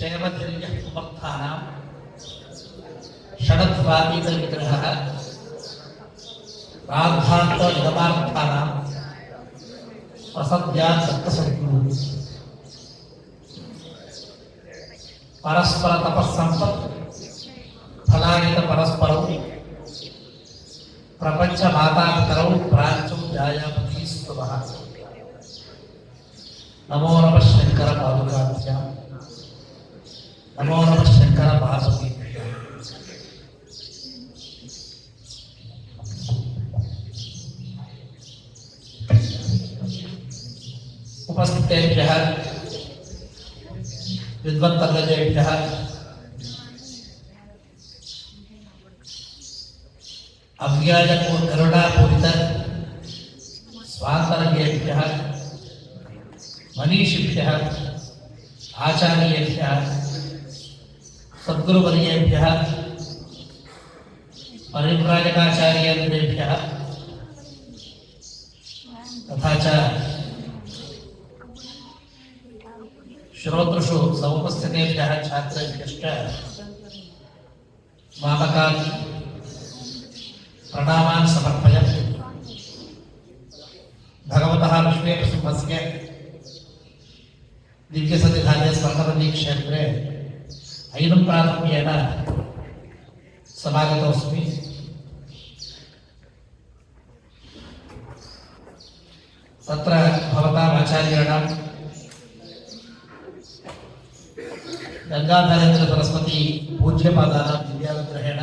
क्षेमधैर्यसमर्थानां षडध्वातीतविग्रहः राद्धान्तनिगमार्थानां प्रसद्यात् सत्तसद्गुरुः परस्पर तपस्संपत् फलानित परस्परौ प्रपंच मातापितरौ प्राच्यौ जायापति स्तुवः नमो नमः शंकर पादुकाभ्यां नमो नमः शंकर पार्वतीभ्यां उपस्थितेभ्यः विद्वत्तर्गजेभ्यः अव्याजकरुणापूरित स्वान्तरज्ञेभ्यः मनीषिभ्यः आचार्येभ्यः सद्गुरुवर्येभ्यः परिव्राजकाचार्येभ्यः तथा च श्रोतृषु समुपस्थितेभ्यः छात्रेभ्यश्च मामकान् प्रणामान् समर्पयामि। भगवतः विश्वेशसिंहस्य दिव्यसन्निधाने स्वर्णवल्ली क्षेत्रे ऐनं प्राथम्येन समागतोऽस्मि। तत्र भवताम् आचार्याणां गंगाधरेन्द्र सरस्वती पूज्यपादानां दिव्यानुग्रहेण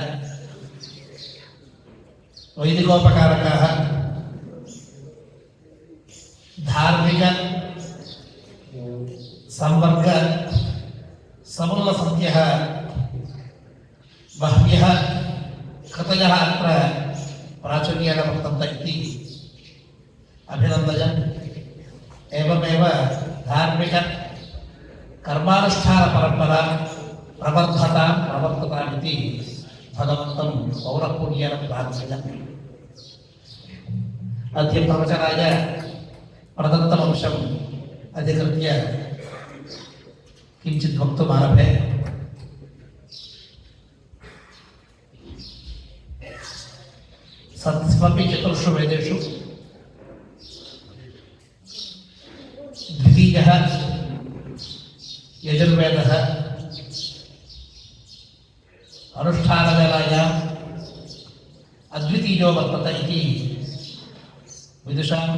वैदिकोपकारकाः धार्मिक संवर्ग समुल्लसन्त्यः बह्व्यः कृतयः अत्र प्राचुर्येण वर्तन्ते इति अभिनन्दयन् एवमेव धार्मिक कर्मानुष्ठान परंपरा प्रवर्धतां प्रवर्तताम् इति भगवन्तं पौरपूर्येण प्रार्थयामि। अद्य प्रवचनाय प्रदत्तमंशम् अधिकृत्य किञ्चित् वक्तुमारभे। सत्स्वपि चतुर्षु वेदेषु द्वितीयः यजुर्वेदः अनुष्ठानवेलायाम् अद्वितीयो वर्तते इति विदुषां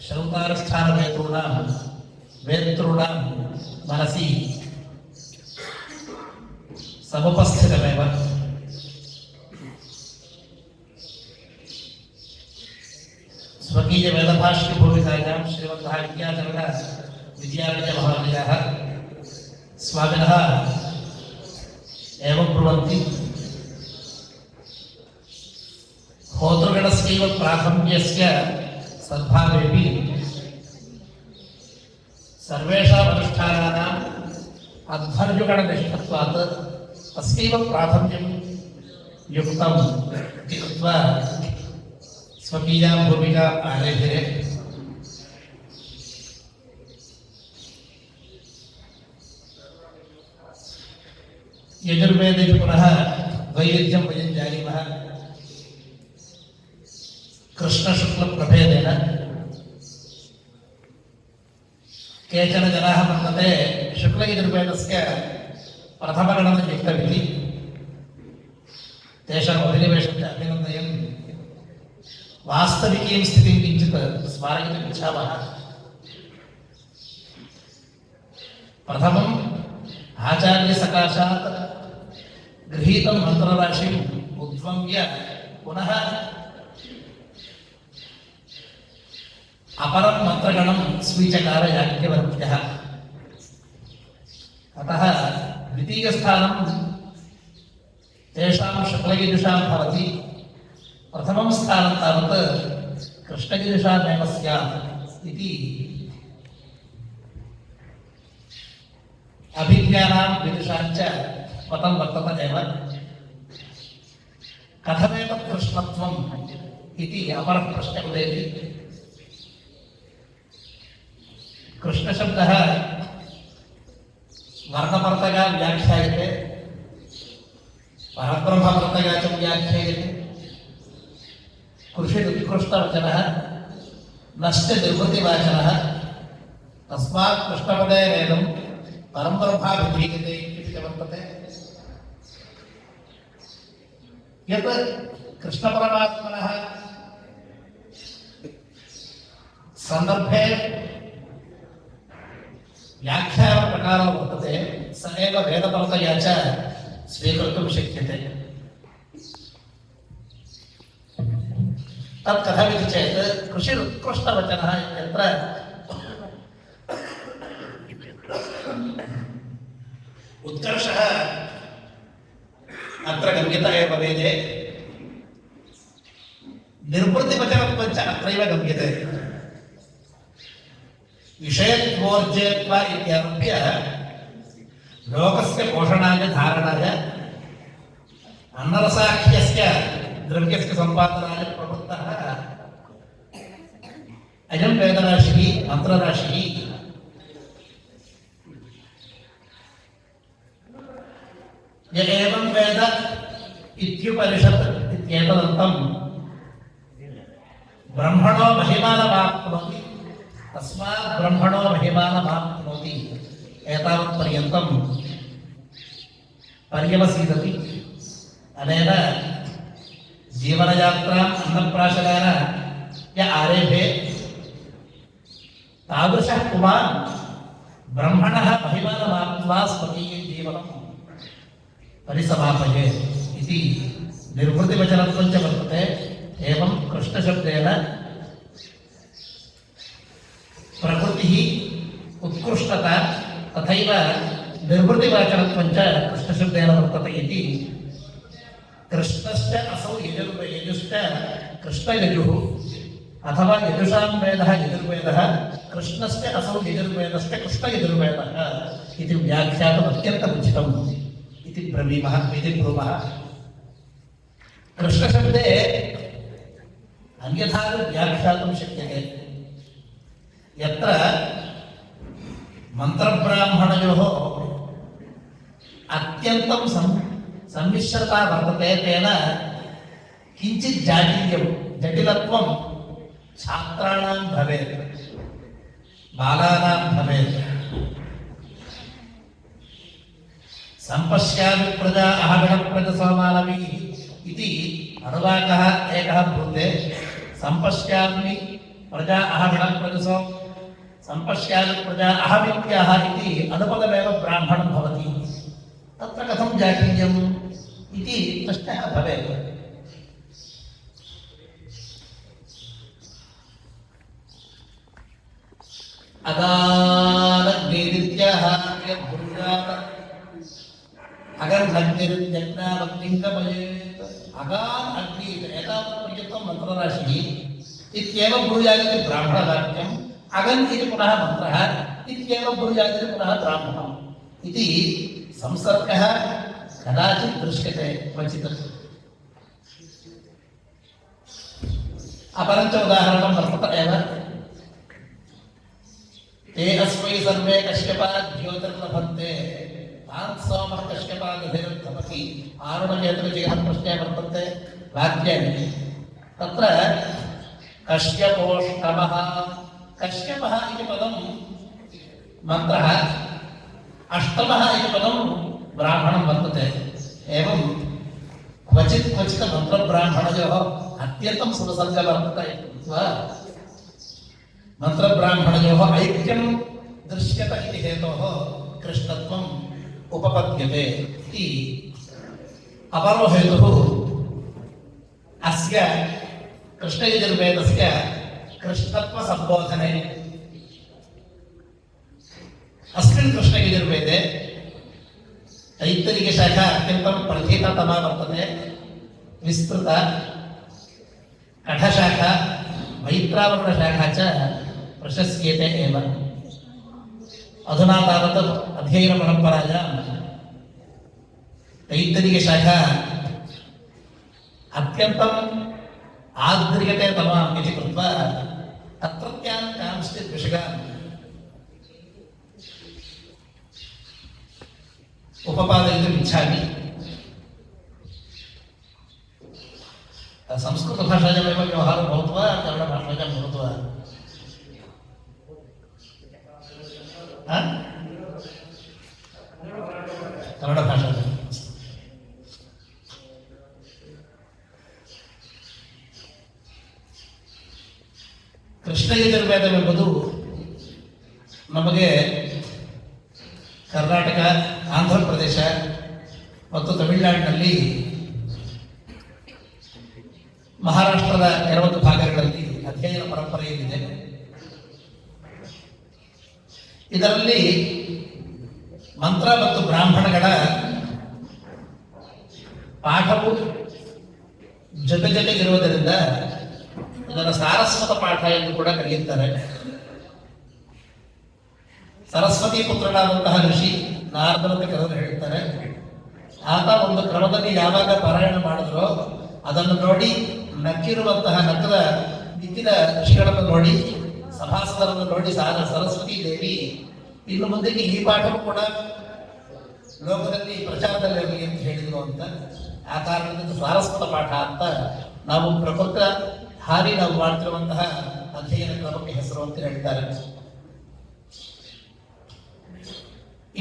श्रौतानुष्ठानवेतॄणां वेतॄणां मनसि समुपस्थितमेव। स्वकीय वेदभाष्यभूमिकायां श्रीमन्तः विद्याचरण विद्यालयमहोदयाः स्वामिनः एवं ब्रुवन्ति होतृगणस्यैव प्राथम्यस्य सद्भावेऽपि सर्वेषाम् अनुष्ठानानाम् अध्वर्युगणनिष्ठत्वात् तस्यैव प्राथम्यं युक्तम् इति कृत्वा स्वकीयां भूमिकाम् आलेखिरे। यजुर्वेदे पुनः वैविध्यं वयं जानीमः। कृष्णशुक्लप्रभेदेन केचन जनाः वर्तन्ते शुक्लयजुर्वेदस्य प्रथमगणनं युक्तमिति तेषाम् अभिनिवेशं च अभिनन्दयन् वास्तविकीं स्थितिं किञ्चित् स्मारयितुम् इच्छामः। प्रथमम् आचार्यसकाशात् गृहीतं मन्त्रराशिम् उद्वम्य पुनः अपरं मन्त्रगणं स्वीचकार याज्ञवल्क्यः। अतः द्वितीयस्थानं तेषां शुक्लयजुषां भवति। प्रथमं स्थानं तावत् कृष्णयजुषामेव स्यात् इति अभिज्ञानां विदुषाञ्च मतं वर्तते एव। कथमेतत् कृष्णत्वम् इति अपरः प्रश्नः उदेति। कृष्णशब्दः वर्णपर्तगा व्याख्यायते, परब्रह्मपर्तगा च व्याख्यायते। कृषिरुत्कृष्टवचनः नश्च निर्वृतिवाचनः तस्मात् कृष्णपदे वेदं परं ब्रह्माभिधीयते इति च वर्तते। यत् कृष्णपरमात्मनः सन्दर्भे व्याख्यानप्रकारो वर्तते स एव वेदपरतया च स्वीकर्तुं शक्यते। तत् कथमिति चेत् कृषिरुत्कृष्टवचनः इत्यत्र उत्कर्षः अत्र गम्यत एव वेदे, निर्वृतिवचनत्वं च अत्रैव गम्यते। विषयत्वोर्जेत्व इत्यारभ्य लोकस्य पोषणाय धारणाय अन्नरसाख्यस्य द्रव्यस्य सम्पादनाय प्रवृत्तः अयं वेदराशिः मन्त्रराशिः। य एवं वेद इत्युपनिषत् इत्येतदन्तं ब्रह्मणो महिमानमाप्नोति तस्मात् ब्रह्मणो महिमानमाप्नोति एतावत्पर्यन्तं पर्यवसीदति। अनेन जीवनयात्राम् अन्नप्राशनेन य आरेभे तादृशः पुमान् ब्रह्मणः महिमानमाप्त्वा स्वकीयं जीवनं परिसमापये इति निर्वृतिवचनत्वं च वर्तते। एवं कृष्णशब्देन प्रकृतिः उत्कृष्टता तथैव निर्वृतिवाचनत्वं च कृष्णशब्देन वर्तते इति। कृष्णश्च असौ यजुश्च कृष्णयजुः अथवा यजुषां वेदः यजुर्वेदः कृष्णश्च असौ यजुर्वेदश्च कृष्णयजुर्वेदः इति व्याख्यातम् अत्यन्तमुचितम् इति ब्रवीमः इति ब्रूमः। कृष्णशब्दे अन्यथा व्याख्यातुं शक्यते। यत्र मन्त्रब्राह्मणयोः अत्यन्तं सम्मिश्रता वर्तते तेन किञ्चित् जातीयं जटिलत्वं छात्राणां भवेत्, बालानां भवेत्। सम्पश्यामि प्रजा अहगणप्रजसोमानवी इति अनुवाकः एकः भूते। सम्पश्यामि प्रजा अहगणप्रजसो सम्पश्यामि प्रजा अहमित्याह इति अनुपदमेव ब्राह्मणं भवति। तत्र कथं जातीयम् इति प्रश्नः भवेत्। अगानग्निदित्याः यद्भुञ्जात अगन्नग्निर्जग्नावग्निङ्गमयेत्। अगान् अग्नि एतावत्पर्यन्तं मन्त्रराशिः इत्येवं ब्रूयादिति ब्राह्मणवाक्यम्। अगन् इति पुनः मन्त्रः इत्येवं ब्रूयादिति पुनः ब्राह्मणम् इति संसर्गः कदाचित् दृश्यते क्वचित्। अपरञ्च उदाहरणं वर्तते एव। ते अस्मै सर्वे कश्यपाः ज्योतिर्लभन्ते तान् सोमः कश्यपादधिरुद्धमति आरुणकेतुर्जिगः प्रश्ने वर्तन्ते वाक्यानि। तत्र कश्यपोष्टमः कश्यपः इति पदं मन्त्रः, अष्टमः इति पदं ब्राह्मणं वर्तते। एवं क्वचित् क्वचित् मन्त्रब्राह्मणयोः अत्यन्तं सुसर्गः वर्तते कृत्वा मन्त्रब्राह्मणयोः ऐक्यं दृश्यत इति हेतोः कृष्णत्वम् उपपद्यते इति अपरो हेतुः। अस्य कृष्णयजुर्वेदस्य कृष्णत्वसम्बोधने अस्मिन् कृष्णयजुर्वेदे तैत्तरीयशाखा अत्यन्तं प्रथिततमा वर्तते, विस्तृता। कठशाखा मैत्रावरुणशाखा च प्रशस्यते एव। अधुना तावत् अध्ययनपरम्परायां तैत्तरीयशाखा अत्यन्तम् आद्रियते तमाम् इति कृत्वा तत्रत्यान् कांश्चित् विषयान् ಉಪಪಾದಯಿತು ಇಚ್ಛಾಮಿ. ಸಂಸ್ಕೃತ ಭಾಷಾयामेव व्यवहारो भवति वा कन्नड भाषायां भवति वा? कन्नड भाषायां. ಕೃಷ್ಣ ಯಜುರ್ವೇದವೆಂಬುದು ನಮಗೆ ಕರ್ನಾಟಕ, ಆಂಧ್ರ ಪ್ರದೇಶ ಮತ್ತು ತಮಿಳುನಾಡಿನಲ್ಲಿ, ಮಹಾರಾಷ್ಟ್ರದ ಕೆಲವೊಂದು ಭಾಗಗಳಲ್ಲಿ ಅಧ್ಯಯನ ಪರಂಪರೆಯಿದೆ. ಇದರಲ್ಲಿ ಮಂತ್ರ ಮತ್ತು ಬ್ರಾಹ್ಮಣಗಳ ಪಾಠವು ಜೊತೆಗಿರುವುದರಿಂದ ಇದನ್ನು ಸಾರಸ್ವತ ಪಾಠ ಎಂದು ಕೂಡ ಕರೆಯುತ್ತಾರೆ. ಸರಸ್ವತಿ ಪುತ್ರನಾದಂತಹ ಋಷಿ ನಾರದರಂತೆ ಕೆಲವರು ಹೇಳುತ್ತಾರೆ, ಆತ ಒಂದು ಕ್ರಮದಲ್ಲಿ ಯಾವಾಗ ಪಾರಾಯಣ ಮಾಡಿದ್ರೋ ಅದನ್ನು ನೋಡಿ ನಕ್ಕಿರುವಂತಹ ನಕ್ಕದ ನಿಂತಿನ ಋಷಿಗಳನ್ನು ನೋಡಿ, ಸಭಾಸದರನ್ನು ನೋಡಿ ಸರಸ್ವತಿ ದೇವಿ ಇನ್ನು ಮುಂದಕ್ಕೆ ಈ ಪಾಠವು ಕೂಡ ಲೋಕದಲ್ಲಿ ಪ್ರಚಾರದಲ್ಲಿರಲಿ ಅಂತ ಹೇಳಿದ್ರು ಅಂತ. ಆ ಕಾರಣದಿಂದ ಸಾರಸ್ವತ ಪಾಠ ಅಂತ ನಾವು ಪ್ರಕೃತ ಹಾರಿ ನಾವು ಮಾಡ್ತಿರುವಂತಹ ಅಧ್ಯಯನ ಕ್ರಮಕ್ಕೆ ಹೆಸರು ಅಂತ ಹೇಳ್ತಾರೆ.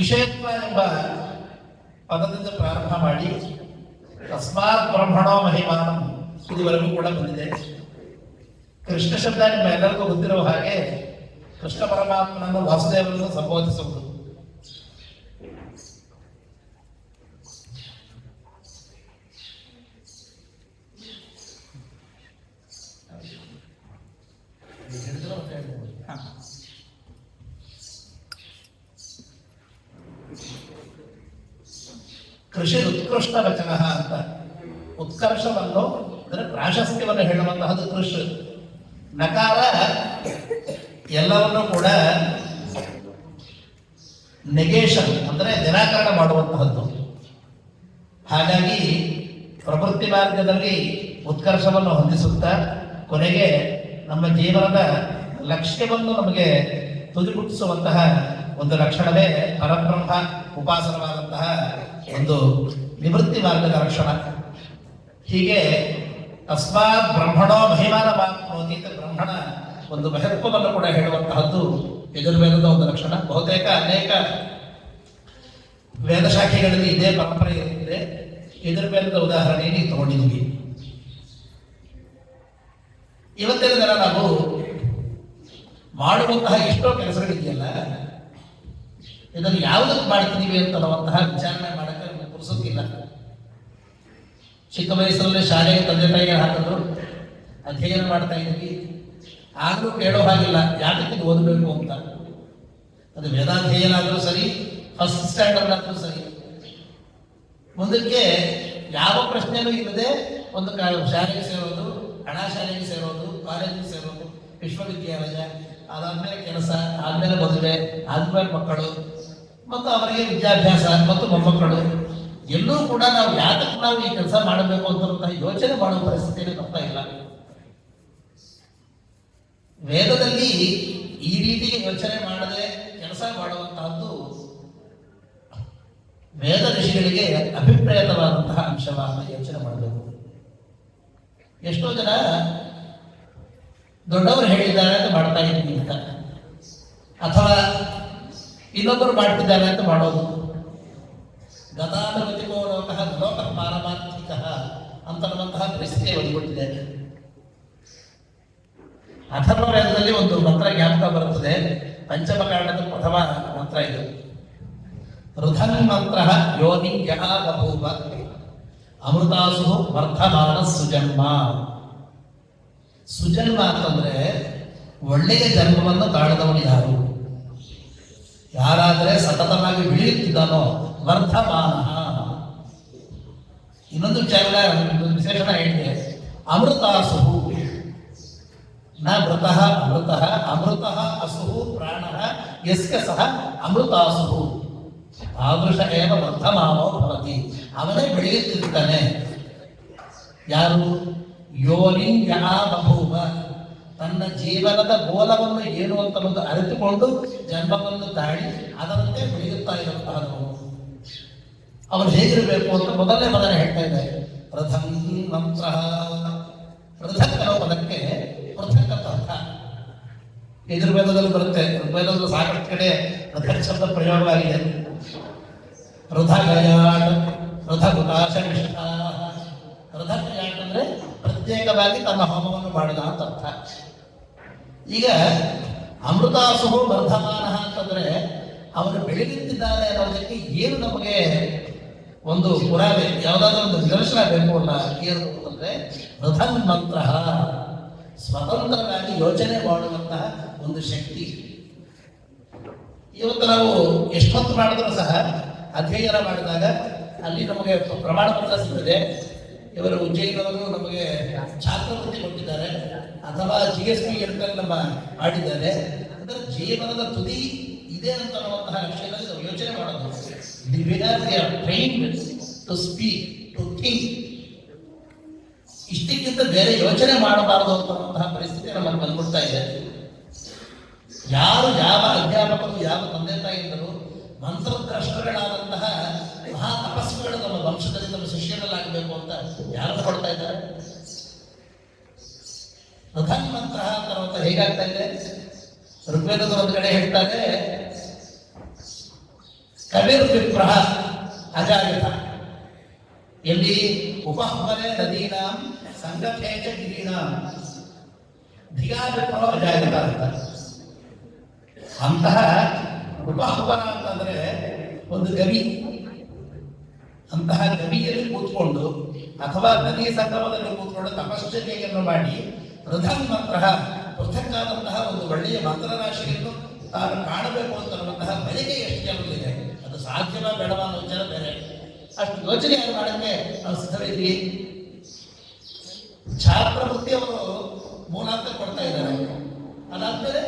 ಇಷಯತ್ವ ಎಂಬ ಪದದಿಂದ ಪ್ರಾರಂಭ ಮಾಡಿ ತಸ್ಮಾತ್ ಬ್ರಹ್ಮಣೋ ಮಹಿಮಾನಂ ಇದುವರೆಗೂ ಕೂಡ ಬಂದಿದೆ. ಕೃಷ್ಣ ಶಬ್ದ ನಿಮ್ಮೆಲ್ಲರಿಗೂ ಗೊತ್ತಿರುವ ಹಾಗೆ ಕೃಷ್ಣ ಪರಮಾತ್ಮನನ್ನು ವಾಸುದೇವರನ್ನು ಸಂಬೋಧಿಸುವುದು. ಕೃಷಿ ಉತ್ಕೃಷ್ಟ ವಚನ ಅಂತ, ಉತ್ಕರ್ಷವನ್ನು ಅಂದರೆ ಪ್ರಾಶಸ್ತ್ಯವನ್ನು ಹೇಳುವಂತಹದ್ದು ಕೃಷಿ. ನಕಾರ ಎಲ್ಲವನ್ನೂ ಕೂಡ ನೆಗೇಷನ್ ಅಂದರೆ ನಿರಾಕರಣ ಮಾಡುವಂತಹದ್ದು. ಹಾಗಾಗಿ ಪ್ರವೃತ್ತಿ ಮಾರ್ಗದಲ್ಲಿ ಉತ್ಕರ್ಷವನ್ನು ಹೊಂದಿಸುತ್ತಾ ಕೊನೆಗೆ ನಮ್ಮ ಜೀವನದ ಲಕ್ಷ್ಯವನ್ನು ನಮಗೆ ತುದಿಗುಟ್ಟಿಸುವಂತಹ ಒಂದು ಲಕ್ಷಣವೇ ಪರಬ್ರಹ್ಮ ಉಪಾಸನವಾದಂತಹ ಒಂದು ನಿವೃತ್ತಿ ಮಾರ್ಗದ ಲಕ್ಷಣ. ಹೀಗೆ ತಸ್ಮಾತ್ ಬ್ರಹ್ಮಣೋ ಮಹಿಮಾನ ಮಾಪ್ನೋತಿ, ಬ್ರಹ್ಮಣ ಒಂದು ಮಹತ್ವವನ್ನು ಕೂಡ ಹೇಳುವಂತಹದ್ದು ಯಜುರ್ವೇದದ ಒಂದು ಲಕ್ಷಣ. ಬಹುತೇಕ ಅನೇಕ ವೇದ ಶಾಖೆಗಳಲ್ಲಿ ಇದೇ ಪರಂಪರೆ ಇರುತ್ತದೆ. ಯಜುರ್ವೇದದ ಉದಾಹರಣೆಯನ್ನು ತಗೊಂಡಿದ್ದೀವಿ. ಇವತ್ತಿನ ದಿನ ನಾವು ಮಾಡುವಂತಹ ಎಷ್ಟೋ ಕೆಲಸಗಳಿದೆಯಲ್ಲ, ಇದನ್ನು ಯಾವುದಕ್ಕೆ ಮಾಡ್ತಿದ್ದೀವಿ ಅಂತನ್ನುವಂತಹ ವಿಚಾರಣೆ ಮಾಡಕ್ಕೆ ನಮಗೆ ಪುರುಸೊತ್ತಿಲ್ಲ. ಚಿಕ್ಕ ವಯಸ್ಸಲ್ಲೇ ಶಾಲೆಗೆ ತಂದೆ ತಾಯಿಗೆ ಹಾಕಿದ್ರು, ಅಧ್ಯಯನ ಮಾಡ್ತಾ ಇದ್ದೀವಿ, ಆಗಲೂ ಕೇಳೋ ಹಾಗಿಲ್ಲ ಯಾಕೆ ಓದಬೇಕು ಅಂತ. ಅದು ವೇದಾಧ್ಯಯನ ಆದರೂ ಸರಿ, ಫಸ್ಟ್ ಸ್ಟ್ಯಾಂಡರ್ಡ್ ಆದರೂ ಸರಿ, ಮುಂದಕ್ಕೆ ಯಾವ ಪ್ರಶ್ನೆನೂ ಇಲ್ಲದೆ ಒಂದು ಶಾಲೆಗೆ ಸೇರೋದು, ಹಣ ಶಾಲೆಗೆ ಸೇರೋದು, ಕಾಲೇಜಿಗೆ ಸೇರೋದು, ವಿಶ್ವವಿದ್ಯಾಲಯ, ಅದಾದ್ಮೇಲೆ ಕೆಲಸ, ಆದ್ಮೇಲೆ ಮದುವೆ, ಆದ್ಮೇಲೆ ಮಕ್ಕಳು ಮತ್ತು ಅವರಿಗೆ ವಿದ್ಯಾಭ್ಯಾಸ ಮತ್ತು ಮೊಮ್ಮಕ್ಕಳು, ಎಲ್ಲೂ ಕೂಡ ನಾವು ಯಾತಕ್ಕೆ ನಾವು ಈ ಕೆಲಸ ಮಾಡಬೇಕು ಅಂತ ಯೋಚನೆ ಮಾಡುವ ಪರಿಸ್ಥಿತಿಯಲ್ಲಿ ಬರ್ತಾ ಇಲ್ಲ. ವೇದದಲ್ಲಿ ಈ ರೀತಿ ಯೋಚನೆ ಮಾಡದೆ ಕೆಲಸ ಮಾಡುವಂತಹದ್ದು ವೇದ ಋಷಿಗಳಿಗೆ ಅಭಿಪ್ರೇತವಾದಂತಹ ಅಂಶವನ್ನು ಯೋಚನೆ ಮಾಡಬೇಕು. ಎಷ್ಟೋ ಜನ ದೊಡ್ಡವರು ಹೇಳಿದ್ದಾರೆ ಅಂತ ಮಾಡ್ತಾ ಇದ್ದೀನಿ ಅಂತ, ಅಥವಾ ಇನ್ನೊಬ್ಬರು ಮಾಡ್ತಿದ್ದಾರೆ ಅಂತ ಮಾಡೋದು. ಗತಾನುಗತಿಕೋ ಲೋಕಃ ಲೋಕ ಪಾರಮಾರ್ಥಿಕ ಅಂತನ್ನುವಂತಹ ಪರಿಸ್ಥಿತಿ ಬಂದ್ಬಿಟ್ಟಿದೆ. ಅಥರ್ವ ವೇದದಲ್ಲಿ ಒಂದು ಮಂತ್ರ ಜ್ಞಾಪಕ ಬರುತ್ತದೆ, ಪಂಚಮ ಕಾಂಡದ ಪ್ರಥಮ ಮಂತ್ರ ಇದು. ಋಧನ್ ಮಂತ್ರ ಯೋನಿ ಯಹ ಬಭೂವ ಅಮೃತಾಸು ವರ್ಧಮಾನ ಸುಜನ್ಮ. ಸುಜನ್ಮ ಅಂತಂದ್ರೆ ಒಳ್ಳೆಯ ಜನ್ಮವನ್ನು ತಾಳದವನು ಯಾರು? ಯಾರಾದರೆ ಸತತವಾಗಿ ಬೆಳೆಯುತ್ತಿದ್ದಾನೋ ವರ್ಧಮಾನ. ಇನ್ನೊಂದು ವಿಶೇಷಣ ಹೇಳಿದೆ, ಅಮೃತಾಸು ನ ಮೃತಃ ಅಮೃತಃ ಅಮೃತಃ ಅಸುಹು ಪ್ರಾಣಃ ಯಸ್ಯ ಸಹ ಅಮೃತಾಸುಹು ತಾದೃಶ ಏವ ವರ್ಧಮಾನೋ ಭವತಿ. ಅವನೇ ಬೆಳೆಯುತ್ತಿರ್ತಾನೆ. ಯಾರು? ಯೋನಿಂಗ ಬಭೂವ, ತನ್ನ ಜೀವನದ ಮೂಲವನ್ನು ಏನು ಅಂತ ಅರಿತುಕೊಂಡು ಜನ್ಮವನ್ನು ತಾಳಿ ಅದರಂತೆ ಬೆಳೆಯುತ್ತಾ ಇರುವಂತಹದ್ದು. ಅವನು ಹೇಗಿರಬೇಕು ಅಂತ ಮೊದಲನೇ ಪದನೇ ಹೇಳ್ತಾ ಇದ್ದಾರೆ. ರಥಂ ಮಂತ್ರ. ಪೃಥಕ್ ಅನ್ನೋ ಪದಕ್ಕೆ ಪೃಥಕ್ ಅಂತ ಅರ್ಥ. ಯಜುರ್ವೇದದಲ್ಲಿ ಬರುತ್ತೆ, ಋಗ್ವೇದದಲ್ಲಿ ಸಾಕಷ್ಟು ಕಡೆ ಪೃಥಕ್ ಶಬ್ದ ಪ್ರಯೋಗವಾಗಿದೆ. ರಥಗಯಾಟ್, ರಥಗುಟಾಶ ನಿಷ್ಠ. ರಥಗಯಾಟ್ ಅಂದ್ರೆ ಪ್ರತ್ಯೇಕವಾಗಿ ತನ್ನ ಹೋಮವನ್ನು ಮಾಡಿದ ಅಂತ ಅರ್ಥ. ಈಗ ಅಮೃತಾಸುಹು ವರ್ಧಮಾನ ಅಂತಂದ್ರೆ ಅವನು ಬೆಳೆಯುತ್ತಿದ್ದಾನೆ ಅನ್ನೋದಕ್ಕೆ ಏನು ನಮಗೆ ಒಂದು ಪುರಾವೆ, ಯಾವುದಾದ್ರೂ ಒಂದು ನಿದರ್ಶನ ಬೇಕು ಅಲ್ಲ? ಏನು ಅಂತಂದ್ರೆ ರಥನ್ ಮಂತ್ರ, ಸ್ವತಂತ್ರವಾಗಿ ಯೋಚನೆ ಮಾಡುವಂತಹ ಒಂದು ಶಕ್ತಿ. ಇವತ್ತು ನಾವು ಎಷ್ಟೊತ್ತು ಮಾಡಿದ್ರು ಸಹ ಅಧ್ಯಯನ ಮಾಡಿದಾಗ ಅಲ್ಲಿ ನಮಗೆ ಪ್ರಮಾಣ ಪತ್ರ ಸಿಗ್ತದೆ. ಇವರು ಉಜ್ಜಯಿನವರು ನಮಗೆ ಛಾತ್ರವೃತ್ತಿ ಕೊಟ್ಟಿದ್ದಾರೆ, ಅಥವಾ GST ನಮ್ಮ ಮಾಡಿದ್ದಾರೆ. ಅಂದರೆ ಜೀವನದ ತುದಿ ಇದೆ ಅಂತ ಅನ್ನುವಂತಹ ವಿಷಯದಲ್ಲಿ ನಾವು ಯೋಚನೆ ಮಾಡೋದು. The winner they are trained to speak, to think. ಇಷ್ಟಕ್ಕಿಂತ ಬೇರೆ ಯೋಚನೆ ಮಾಡಬಾರದು ಅನ್ನುವಂತಹ ಪರಿಸ್ಥಿತಿ ನಮ್ಮಲ್ಲಿ ಬಂದ್ಬಿಡ್ತಾ ಇದೆ. ಯಾರು, ಯಾವ ಅಧ್ಯಾಪಕರು, ಯಾವ ತಂದೆ ತಾಯಿಯಿಂದರು ಮಂತ್ರದ್ರಷ್ಟಗಳಾದಂತಹ ಮಹಾ ತಪಸ್ವಿಗಳು ನಮ್ಮ ವಂಶದಲ್ಲಿ ನಮ್ಮ ಶಿಷ್ಯರಲ್ಲಾಗಬೇಕು ಅಂತ ಯಾರು ಕೊಡ್ತಾ ಇದ್ದಾರೆ? ಪ್ರಧಾನ ಮಂತ್ರ ಅಂತ ಹೇಗಾಗ್ತಾ ಇದೆ? ಋಗ್ವೇದದ ಒಂದು ಕಡೆ ಹೇಳ್ತಾರೆ, ಕವಿರ್ ವಿಪ್ರಹ ಅಜಾಯತ. ಎಲ್ಲಿ? ಉಪಹ್ವರೆ ನದೀನಾಂ ಸಂಗತೇಜ ಗಿರೀನಾಂ ಧಿಯಾ ವಿಪ್ರಹ ಅಜಾಯತ ಅಂತ. ಅಂತಹ ಉಪಹ್ವರ ಅಂತಂದ್ರೆ ಒಂದು ಗವಿ. ಅಂತಹ ಗವಿಯಲ್ಲಿ ಕೂತ್ಕೊಂಡು ಅಥವಾ ನದಿ ಸಂಗಮದಲ್ಲಿ ಕೂತ್ಕೊಂಡು ತಪಶ್ಚರ್ಯೆಯನ್ನು ಮಾಡಿ ಪ್ರಧಾನ ಮಂತ್ರ, ಪೃಥಕ್ಕಾದಂತಹ ಒಂದು ಒಳ್ಳೆಯ ಮಂತ್ರರಾಶಿಯನ್ನು ತಾನು ಕಾಣಬೇಕು ಅಂತನ್ನುವಂತಹ ಬಯಕೆ ಎಷ್ಟು ಜನರಿದೆ. ಅದು ಸಾಧ್ಯವ ಬೇಡವ ಅನ್ನೋ ವಿಚಾರ ಬೇರೆ. ಅಷ್ಟು ಯೋಚನೆ ಮಾಡಕ್ಕೆ ನಾವು ಸಿದ್ಧವಿದ್ವಿ. ಛಾತ್ರವೃತ್ತಿ ಅವರು ಮೂಲಾಂತ ಕೊಡ್ತಾ ಇದ್ದಾರೆ. ಅದಾದ್ಮೇಲೆ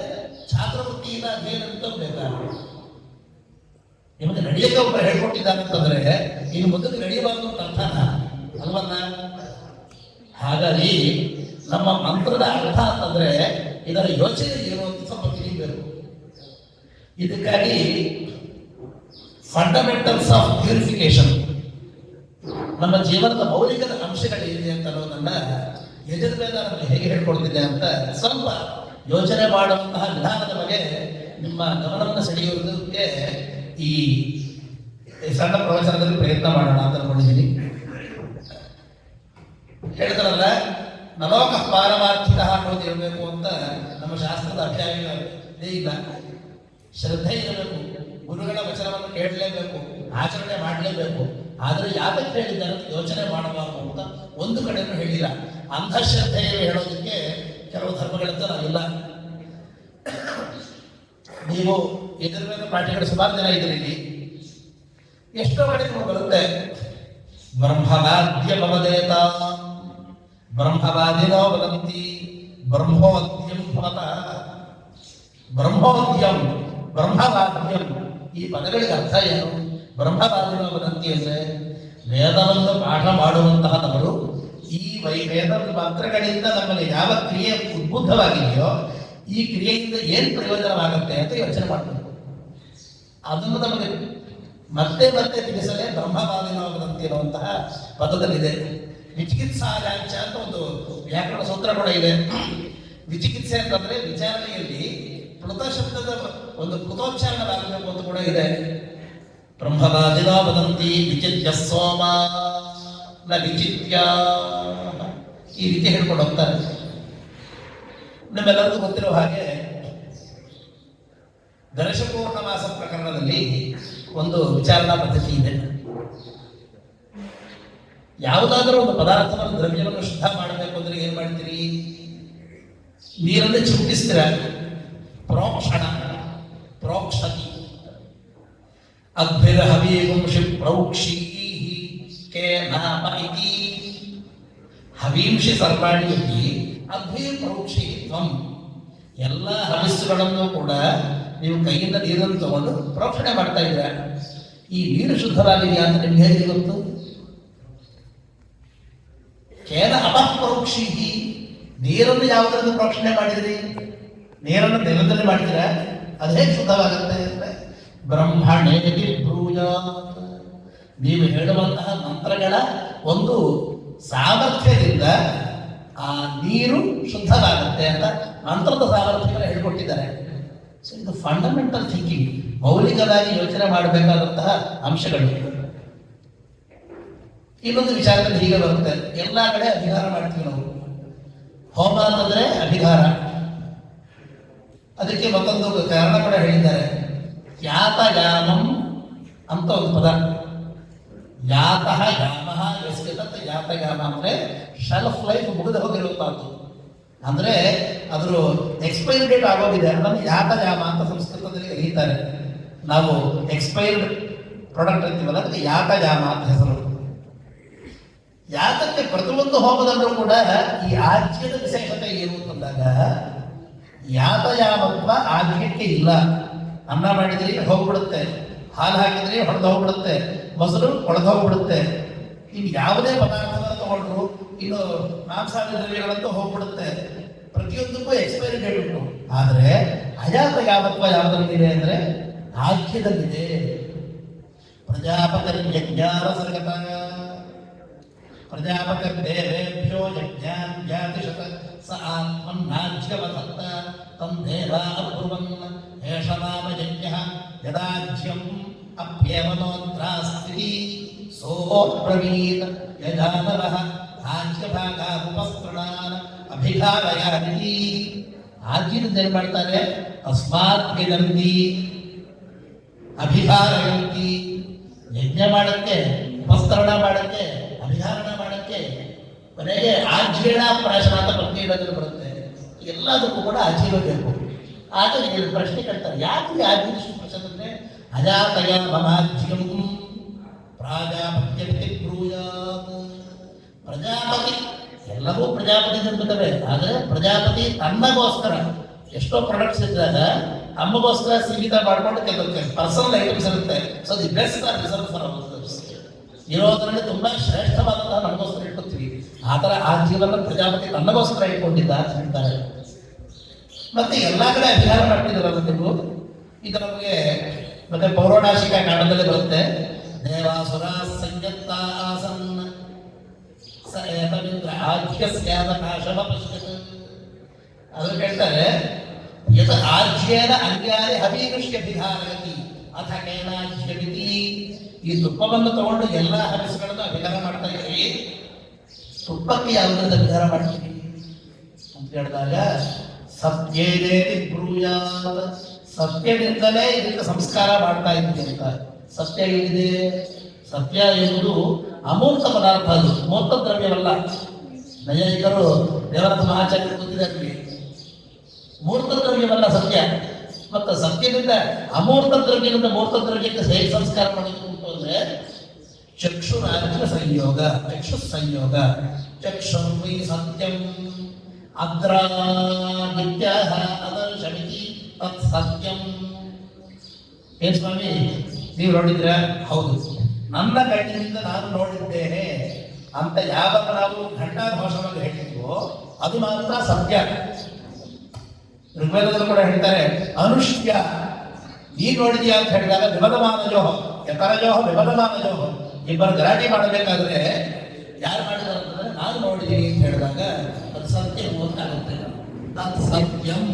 ಛಾತ್ರವೃತ್ತಿಯಿಂದ ಅಧ್ಯಯನ ಬೇಕಾದ್ರೆ ನಿಮಗೆ ನಡೆಯಕ್ಕೆ ಒಬ್ಬರು ಹೇಳ್ಕೊಟ್ಟಿದ್ದಾನೆ ಅಂತಂದ್ರೆ ಇನ್ನು ಮುಂದಕ್ಕೆ ನಡೆಯಬಾರ್ದು ಅಂತ ಅರ್ಥನ ಅಲ್ವನ್ನ? ಹಾಗಾಗಿ ನಮ್ಮ ಮಂತ್ರದ ಅರ್ಥ ಅಂತಂದ್ರೆ ಇದರ ಯೋಚನೆ ಏನು ಅಂತ ಸ್ವಲ್ಪ ತಿಳಿಯಬೇಕು. ಇದಕ್ಕಾಗಿ ಫಂಡಮೆಂಟಲ್ಸ್ ಆಫ್ ಪ್ಯೂರಿಫಿಕೇಶನ್, ನಮ್ಮ ಜೀವನದ ಮೌಲಿಕ ಅಂಶಗಳೇನಿದೆ ಅಂತ ಅನ್ನೋದನ್ನ ಯಜುರ್ವೇದ ನಮಗೆ ಹೇಗೆ ಹೇಳ್ಕೊಡ್ತಿದೆ ಅಂತ ಸ್ವಲ್ಪ ಯೋಚನೆ ಮಾಡುವಂತಹ ವಿಧಾನದ ಬಗ್ಗೆ ನಿಮ್ಮ ಗಮನವನ್ನು ಸೆಳೆಯುವುದಕ್ಕೆ ಈ ಸಣ್ಣ ಪ್ರವಚನದಲ್ಲಿ ಪ್ರಯತ್ನ ಮಾಡೋಣ ಅಂತ ಅನ್ಕೊಂಡಿದ್ದೀನಿ. ಹೇಳ್ತಾರಲ್ಲ, ನಲೋಕ ಪಾರಮಾರ್ಥಿಕ ಅನ್ನೋದು ಇರಬೇಕು ಅಂತ ನಮ್ಮ ಶಾಸ್ತ್ರದ ಅಭ್ಯಾಸಗಳೇ ಇಲ್ಲ. ಶ್ರದ್ಧೆ ಇರಬೇಕು, ಗುರುಗಳ ವಚನವನ್ನು ಕೇಳಲೇಬೇಕು, ಆಚರಣೆ ಮಾಡಲೇಬೇಕು. ಆದರೆ ಯಾಕೆ ಹೇಳಿದ್ದಾರೆ ಯೋಚನೆ ಮಾಡಬಾರದು ಅಂತ ಒಂದು ಕಡೆನೂ ಹೇಳಿಲ್ಲ. ಅಂಧಶ್ರದ್ಧೆಯಲ್ಲಿ ಹೇಳೋದಕ್ಕೆ ಕೆಲವು ಧರ್ಮಗಳಿಂದ ನಾವಿಲ್ಲ. ನೀವು ಯಜುರ್ವೇದ ಪಾಠಗಳು ಸುಮಾರು ಜನ ಇದ್ರಿ ಇಲ್ಲಿ. ಎಷ್ಟೋ ಕಡೆ ನೀವು ಬರುತ್ತೆ, ಬ್ರಹ್ಮವಾದ್ಯ ಭವದೇತ ಬ್ರಹ್ಮವಾದಿನೋ ವದಂತಿ ಬ್ರಹ್ಮೋದ್ಯಂ ಭವತ. ಬ್ರಹ್ಮೋದ್ಯಂ, ಬ್ರಹ್ಮವಾದ್ಯಂ, ಈ ಪದಗಳಿಗೆ ಅರ್ಥ ಏನು? ಬ್ರಹ್ಮವಾದಿನೋ ವದಂತಿ ಅಂದ್ರೆ ವೇದವನ್ನು ಪಾಠ ಮಾಡುವಂತಹ ನವರು ಈ ವೇದ ಮಂತ್ರಗಳಿಂದ ನಮಗೆ ಯಾವ ಕ್ರಿಯೆ ಉದ್ಬುದ್ಧವಾಗಿದೆಯೋ ಈ ಕ್ರಿಯೆಯಿಂದ ಏನು ಪ್ರಯೋಜನವಾಗುತ್ತೆ ಅಂತ ಯೋಚನೆ ಮಾಡಬೇಕು. ಅದನ್ನು ನಮಗೆ ಮತ್ತೆ ಮತ್ತೆ ತಿಳಿಸಲೇ ಬ್ರಹ್ಮವಾದಿನವರಂತೆ ಇರುವಂತಹ ಪದದಲ್ಲಿದೆ. ವಿಚಿಕಿತ್ಸಾಯಾಂಚ ಅಂತ ಒಂದು ವ್ಯಾಕರಣ ಸೂತ್ರ ಕೂಡ ಇದೆ. ವಿಚಿಕಿತ್ಸೆ ಅಂತಂದ್ರೆ ವಿಚಾರಣೆಯಲ್ಲಿ ಪ್ಲುತ ಶಬ್ದದ ಒಂದು ಪ್ಲುತೋಚ್ಚಾರಣವಾಗಬೇಕು ಅಂತ ಕೂಡ ಇದೆ. ಬ್ರಹ್ಮವಾದಿನೋ ವದಂತಿ ವಿಚಿತ್ಯ ಸೋಮ ನ ವಿಚಿತ್ಯ, ಈ ರೀತಿ ಹೇಳ್ಕೊಂಡು ಹೋಗ್ತಾರೆ. ನಿಮ್ಮೆಲ್ಲರಿಗೂ ಗೊತ್ತಿರೋ ಹಾಗೆ ದರ್ಶಪೂರ್ಣಮಾಸ ಪ್ರಕರಣದಲ್ಲಿ ಒಂದು ವಿಚಾರಣಾ ಪದ್ಧತಿ ಇದೆ. ಯಾವುದಾದ್ರೂ ಒಂದು ಪದಾರ್ಥವನ್ನು, ದ್ರವ್ಯವನ್ನು ಶುದ್ಧ ಮಾಡಬೇಕು ಅಂದ್ರೆ ಏನ್ ಮಾಡ್ತೀರಿ? ನೀರನ್ನು ಚಿಮುಕಿಸ್ತೀರ. ಪ್ರೋಕ್ಷಣ, ಪ್ರೋಕ್ಷತಿ. ಅದ್ಭಿರ್ಹವೀಗುಂಷಿ ಪ್ರೌಕ್ಷಿ ಕೇನಾಪ ಇತಿ. ಹವೀಂಷಿ ಸರ್ವಾಣಿ ಅದ್ಭೀರ್ ಪ್ರೌಕ್ಷಿ ತ್ವಂ. ಎಲ್ಲ ಹವಿಸ್ಸುಗಳನ್ನು ಕೂಡ ನೀವು ಕೈಯಿಂದ ನೀರನ್ನು ತಗೊಂಡು ಪ್ರೋಕ್ಷಣೆ ಮಾಡ್ತಾ ಇದ್ದೀರ. ಈ ನೀರು ಶುದ್ಧವಾಗಿದೆಯಾ ಅಂತ ನಿಮ್ಗೆ ಹೇಗೆ ಗೊತ್ತು? ಕೇನ ಅಪಪ್ರೋಕ್ಷಿ. ನೀರನ್ನು ಯಾವುದನ್ನು ಪ್ರೋಕ್ಷಣೆ ಮಾಡಿದ್ರಿ? ನೀರನ್ನು ನೆಲದಲ್ಲಿ ಮಾಡಿದಿರ, ಅದು ಹೇಗೆ ಶುದ್ಧವಾಗುತ್ತೆ? ಬ್ರಹ್ಮಣೇ ಬ್ರೂಯಾತ್, ನೀವು ಹೇಳುವಂತಹ ಮಂತ್ರಗಳ ಒಂದು ಸಾಮರ್ಥ್ಯದಿಂದ ಆ ನೀರು ಶುದ್ಧವಾಗುತ್ತೆ ಅಂತ ಮಂತ್ರದ ಸಾಮರ್ಥ್ಯವನ್ನು ಹೇಳ್ಕೊಟ್ಟಿದ್ದಾರೆ. ಸೊ ಇದು ಫಂಡಮೆಂಟಲ್ ಥಿಂಕಿಂಗ್, ಮೌಲಿಕವಾಗಿ ಯೋಚನೆ ಮಾಡಬೇಕಾದಂತಹ ಅಂಶಗಳು. ಇನ್ನೊಂದು ವಿಚಾರದಲ್ಲಿ ಹೀಗೆ ಬರುತ್ತೆ, ಎಲ್ಲ ಕಡೆ ಅಭಿಹಾರ ಮಾಡ್ತೀವಿ ನಾವು. ಹೋಮ ಅಂತಂದ್ರೆ ಅಭಿಹಾರ. ಅದಕ್ಕೆ ಮತ್ತೊಂದು ಕಾರಣ ಕೂಡ ಹೇಳಿದ್ದಾರೆ, ಯಾತಯಾಮಂ ಅಂತ ಒಂದು ಪದ. ಯಾತಃ ಯಾಮಃ ಯಸ್ಯತತ್ ಯಾತಯಾಮ ಅಂದ್ರೆ ಶೆಲ್ಫ್ ಲೈಫ್ ಮುಗಿದು ಹೋಗಿರುವಂತಹದ್ದು, ಅಂದ್ರೆ ಅದ್ರ ಎಕ್ಸ್ಪೈರಿ ಡೇಟ್ ಆಗೋಗಿದೆ. ಅದನ್ನು ಯಾತಯಾಮ ಅಂತ ಸಂಸ್ಕೃತದಲ್ಲಿ ಕರೀತಾರೆ. ನಾವು ಎಕ್ಸ್ಪೈರ್ಡ್ ಪ್ರಾಡಕ್ಟ್ ಅಂತೀವಲ್ಲ, ಅದಕ್ಕೆ ಯಾತಯಾಮ ಅಂತ ಹೆಸರು. ಯಾತಕ್ಕೆ ಪ್ರತಿಯೊಂದು ಹೋಮದಲ್ಲೂ ಕೂಡ ಈ ಆಜ್ಯದ ವಿಶೇಷತೆ ಏನು ಅಂತಂದಾಗ, ಯಾತಯಾಮತ್ವ ಆಜ್ಯಕ್ಕೆ ಇಲ್ಲ. ಅನ್ನ ಮಾಡಿದ್ರಿ ಹೋಗ್ಬಿಡುತ್ತೆ, ಹಾಲು ಹಾಕಿದ್ರಿ ಹೊಡೆದು ಹೋಗ್ಬಿಡುತ್ತೆ, ಮೊಸರು ಹೊಡೆದು ಹೋಗ್ಬಿಡುತ್ತೆ. ಇನ್ನು ಯಾವುದೇ ಪದಾರ್ಥವನ್ನು ತಗೊಂಡ್ರು, ಇನ್ನು ಮಾಂಸಾಹಾರಿ ದ್ರವ್ಯಗಳಂತೂ ಹೋಗ್ಬಿಡುತ್ತೆ. ಪ್ರತಿಯೊಂದಕ್ಕೂ ಎಕ್ಸ್ಪೈರಿ ಡೇಟ್ ಉಂಟು. ಆದರೆ ಅಯಾತಯಾಮತ್ವ ಯಾವುದರಲ್ಲಿದೆ ಅಂದರೆ ಆಜ್ಯದಲ್ಲಿದೆ. ಪ್ರಜಾಪತಿರ್ಯಜ್ಞಾನ ಸರ್ಗತ ಪ್ರಜಾಪತಿರ್ದೇವೇಭ್ಯೋ ಯಜ್ಞಾನ್ ಜಾತಿಶತ ಸ ಆತ್ಮನ್ನಾಜ್ಯವದತ್ತ ತಂ ದೇವಾ ಅಬ್ರುವನ್ ಏಷ ನಾಮ ಯಜ್ಞಃ ಯದಾಜ್ಯಂ ಅಪ್ಯೇವನೋತ್ರಾಸ್ತಿ ಸೋಬ್ರವೀತ್ ಯಜಾನವಃ ಆಜ್ಯಭಾಗಾಪಸ್ತ್ರಣಾನ್ ಅಭಿಘಾರಯಾತಿ. ಆಜ್ಯದಿಂದ ಏನು ಮಾಡ್ತಾರೆ? ತಸ್ಮಾತ್ ಯಜಂತಿ ಅಭಿಘಾರಯಂತಿ. ಯಜ್ಞ ಮಾಡಕ್ಕೆ, ಉಪಸ್ತರಣ ಮಾಡಕ್ಕೆ, ಅಭಿಧಾರಣ ಮಾಡಕ್ಕೆ, ಕೊನೆಗೆ ಆಜ್ಯೇಣ ಪ್ರಾಶನ ಅಂತ ಪ್ರತ್ಯೇಕದಲ್ಲಿ ಬರುತ್ತೆ. ಎಲ್ಲದಕ್ಕೂ ಕೂಡ ಆಜೀವ ಬೇಕು. ಆಗ ಪ್ರಶ್ನೆ ಕೇಳ್ತಾರೆ, ಯಾಕೆ ಆಜೀವ ಪ್ರಶ್ನೆ ಅಂದ್ರೆ ಅಜಾತಯ ಮಮಾಜ್ಯಂ ಪ್ರಾಜಾಪತ್ಯಕ್ಕೆ ಬ್ರೂಯಾತ್. ಪ್ರಜಾಪತಿ ಎಲ್ಲವೂ ಪ್ರಜಾಪತಿ ನಿರ್ಮಿತವೇ, ಆದರೆ ಪ್ರಜಾಪತಿ ತನ್ನಗೋಸ್ಕರ ಎಷ್ಟೋ ಪ್ರಾಡಕ್ಟ್ಸ್ ಇದ್ದಾಗ ಅಮ್ಮಗೋಸ್ಕರ ಸೀಮಿತ ಮಾಡ್ಕೊಂಡು ಕೆಲವು ಪರ್ಸನಲ್ ಐಟಮ್ಸ್ ಇರುತ್ತೆ. So the best are reserve for ours. ಇರೋದ್ರಲ್ಲಿ ತುಂಬಾ ಶ್ರೇಷ್ಠವಾದಂತಹ ನಮಗೋಸ್ಕರ ಇಟ್ಕೊತೀವಿ. ಆ ಥರ ಆ ಜೀವನ ಪ್ರಜಾಪತಿ ತನ್ನಗೋಸ್ಕರ ಇಟ್ಕೊಂಡಿದ್ದ ಅಂತ ಹೇಳ್ತಾರೆ. ಮತ್ತೆ ಎಲ್ಲಾ ಕಡೆ ಅಭಿಹಾರ ಮಾಡ್ತಿದ್ದಾರಲ್ಲ ನೀವು. ಈಗ ನಮಗೆ ಮತ್ತೆ ಪೌರಾಣಿಕ ಕಾಂಡದಲ್ಲಿ ಬರುತ್ತೆ, ದೇವಾಸುರ ಸಂಯತ್ತ ಆಸನ್ ಸ ಏತಮಿಂದ್ರ ಆಜ್ಯಸ್ಯಾವಕಾಶವ ಪಶ್ಯತ್. ಅದು ಹೇಳ್ತಾರೆ, ಯತ್ ಆಜ್ಯೇನ ಅನ್ಯಾನಿ ಹವೀನುಷ್ಯ ವಿಧಾರಯತಿ ಅಥ ಕೇನಾಜ್ಯಮಿತಿ. ಈ ತುಪ್ಪವನ್ನು ತಗೊಂಡು ಎಲ್ಲ ಹರಸುಗಳನ್ನು ಅಭಿಹಾರ ಮಾಡ್ತಾ ಇದ್ದೀವಿ, ತುಪ್ಪಕ್ಕೆ ಯಾವುದರಿಂದ ಅಭಿಹಾರ ಮಾಡ್ತೀವಿ ಅಂತ ಹೇಳಿದಾಗ ಸತ್ಯೇನೇತಿ ಬ್ರೂಯಾತ್. ಸತ್ಯದಿಂದಲೇ ಇದಕ್ಕೆ ಸಂಸ್ಕಾರ ಮಾಡ್ತಾ ಇದ್ದೀವಿ ಅಂತ. ಸತ್ಯ ಏನಿದೆ? ಸತ್ಯ ಎನ್ನುವುದು ಅಮೂರ್ತ ಪದಾರ್ಥ, ಅದು ಮೂರ್ತ ದ್ರವ್ಯವಲ್ಲ. ನೈಯಾಯಿಕರು ದೇವರಥ ಮಹಾಚಾರ್ಯ ಗೊತ್ತಿದ್ದಾರೆ, ಮೂರ್ತ ದ್ರವ್ಯವಲ್ಲ ಸತ್ಯ. ಮತ್ತು ಸತ್ಯದಿಂದ ಅಮೂರ್ತ ದ್ರವ್ಯದಿಂದ ಮೂರ್ತ ದ್ರವ್ಯಕ್ಕೆ ಹೇಗೆ ಸಂಸ್ಕಾರ ಮಾಡೋದು ಅಂದ್ರೆ ಚಕ್ಷುರಾಜ್ಯ ಸಂಯೋಗ, ಚಕ್ಷು ಸಂಯೋಗ. ಚಕ್ಷುರ್ವೈ ಸತ್ಯಂ ಅದ್ರ ನಿತ್ಯ ಅದರ್ಶಮಿತಿ ತತ್ ಸತ್ಯಂ. ಏನ್ ಸ್ವಾಮಿ ನೀವು ನೋಡಿದ್ರ? ಹೌದು, ನನ್ನ ಕಣ್ಣಿನಿಂದ ನಾನು ನೋಡಿದ್ದೇನೆ ಅಂತ ಯಾವಾಗ ನಾವು ಘಂಟಾಘೋಷವಾಗಿ ಹೇಳಿದ್ವೋ ಅದು ಮಾತ್ರ ಸತ್ಯ. ಋಗ್ವೇದದಲ್ಲಿ ಕೂಡ ಹೇಳ್ತಾರೆ, ಅನುಷ್ಟ್ಯ ನೀ ನೋಡಿದ್ಯಾ ಅಂತ ಹೇಳಿದಾಗ ವಿಮದಮಾನಜೋಹ ಯತರಜೋಹ ವಿಮದಮಾನಜೋಹ. ಇಬ್ಬರು ಗಲಾಟೆ ಮಾಡಬೇಕಾದ್ರೆ ಯಾರು ಮಾಡಿದಾರೆ ಅಂತಂದ್ರೆ ನಾನು ನೋಡಿದ್ದೀನಿ ಅಂತ ಹೇಳಿದಾಗ ಅದು ಸತ್ಯ ಗೊತ್ತಾಗುತ್ತೆ. ತತ್ ಸತ್ಯಂ.